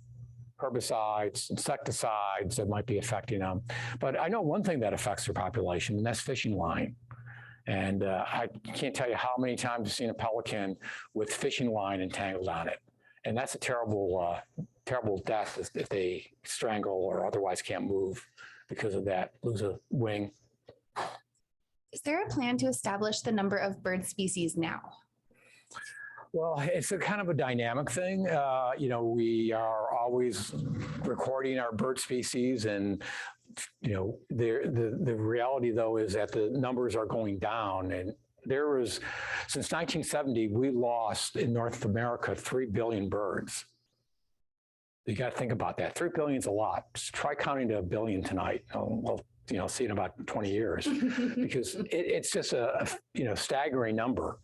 herbicides, insecticides that might be affecting them. But I know one thing that affects their population, and that's fishing line. And I can't tell you how many times I've seen a pelican with fishing line entangled on it. And that's a terrible, terrible death if they strangle or otherwise can't move because of that, lose a wing. Is there a plan to establish the number of bird species now? Well, it's a kind of a dynamic thing. We are always recording our bird species, and the reality though is that the numbers are going down. And there was, since 1970, we lost in North America 3 billion birds. You got to think about that. 3 billion is a lot. Just try counting to 1 billion tonight. Well, see in about 20 years, because it's just a staggering number.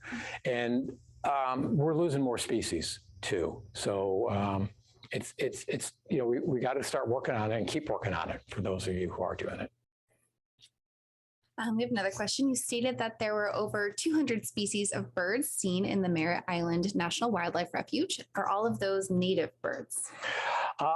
And we're losing more species too. So we got to start working on it and keep working on it for those of you who are doing it. We have another question. You stated that there were over 200 species of birds seen in the Merritt Island National Wildlife Refuge. Are all of those native birds?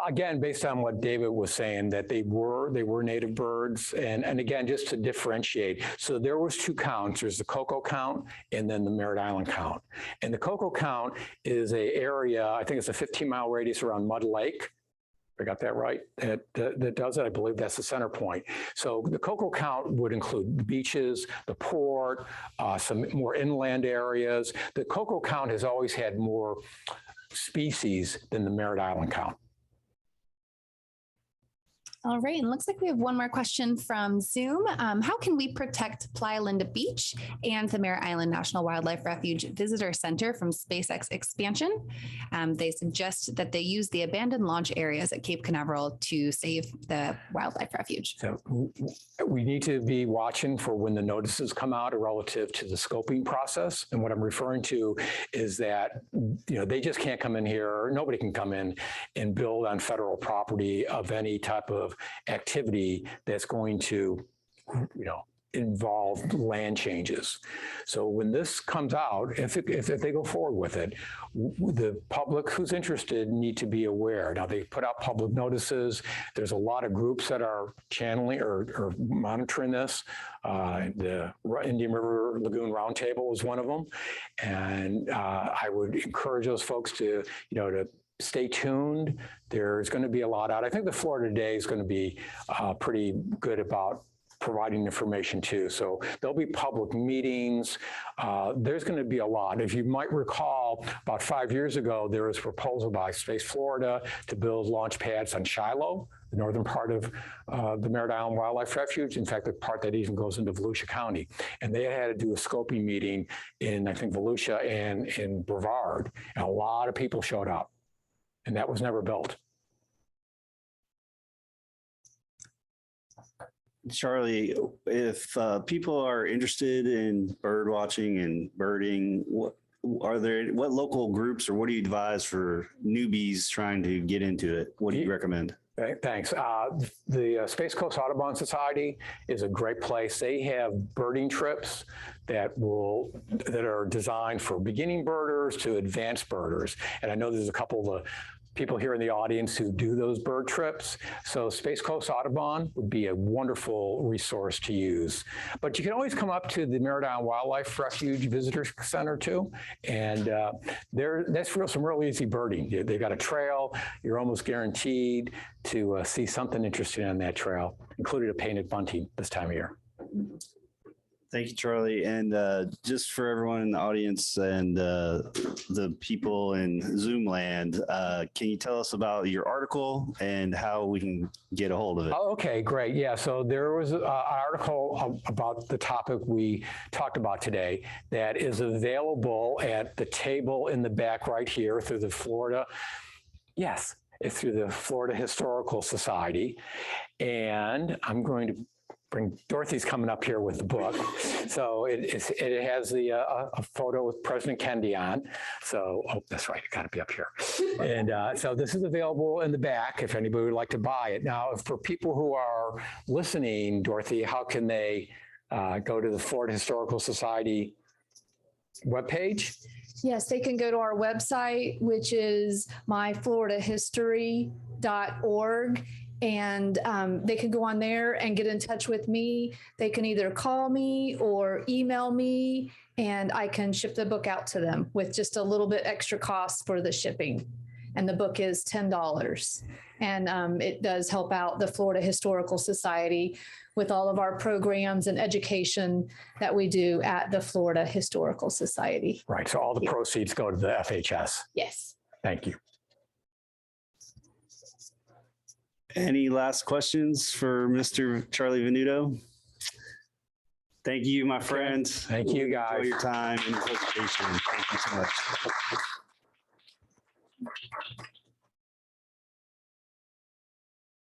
Again, based on what David was saying, that they were native birds. And again, just to differentiate, so there was 2 counts. There's the Cocoa count and then the Merritt Island count. And the Cocoa count is an area, I think it's a 15-mile radius around Mud Lake. I got that right? That does it. I believe that's the center point. So the Cocoa count would include the beaches, the port, some more inland areas. The Cocoa count has always had more species than the Merritt Island count. All right, and looks like we have one more question from Zoom. How can we protect Playa Linda Beach and the Merritt Island National Wildlife Refuge Visitor Center from SpaceX expansion? They suggest that they use the abandoned launch areas at Cape Canaveral to save the wildlife refuge. So we need to be watching for when the notices come out relative to the scoping process. And what I'm referring to is that, they just can't come in here, nobody can come in and build on federal property of any type of activity that's going to, involve land changes. So when this comes out, if they go forward with it, the public who's interested need to be aware. Now, they put out public notices. There's a lot of groups that are channeling or monitoring this. The Indian River Lagoon Roundtable is one of them. And I would encourage those folks to stay tuned. There's going to be a lot out. I think the Florida Today is going to be pretty good about providing information too. So there'll be public meetings. There's going to be a lot. If you might recall, about 5 years ago, there was a proposal by Space Florida to build launch pads on Shiloh, the northern part of the Merritt Island Wildlife Refuge. In fact, the part that even goes into Volusia County. And they had to do a scoping meeting in, I think, Volusia and in Brevard. And a lot of people showed up. And that was never built. Charlie, if people are interested in bird watching and birding, what local groups or what do you advise for newbies trying to get into it? What do you recommend? Thanks. The Space Coast Audubon Society is a great place. They have birding trips that are designed for beginning birders to advanced birders. And I know there's a couple of people here in the audience who do those bird trips. So Space Coast Audubon would be a wonderful resource to use. But you can always come up to the Merritt Island Wildlife Refuge Visitor Center too. And that's some real easy birding. They got a trail. You're almost guaranteed to see something interesting on that trail, including a painted bunting this time of year. Thank you, Charlie. And just for everyone in the audience and the people in Zoom land, can you tell us about your article and how we can get a hold of it? Oh, okay, great. Yeah, so there was an article about the topic we talked about today that is available at the table in the back right here through the Florida. Yes, it's through the Florida Historical Society. And I'm going to Dorothy's coming up here with the book. So it has a photo with President Kennedy on. So, oh, that's right, it got to be up here. And so this is available in the back if anybody would like to buy it. Now, for people who are listening, Dorothy, how can they go to the Florida Historical Society webpage? Yes, they can go to our website, which is myfloridahistory.org. And they can go on there and get in touch with me. They can either call me or email me, and I can ship the book out to them with just a little bit extra cost for the shipping. And the book is $10. And it does help out the Florida Historical Society with all of our programs and education that we do at the Florida Historical Society. Right. So all the proceeds go to the FHS. Yes. Thank you. Any last questions for Mr. Charlie Venuto? Thank you, my friend. Thank you, guys. Enjoy your time and presentation. Thank you so much.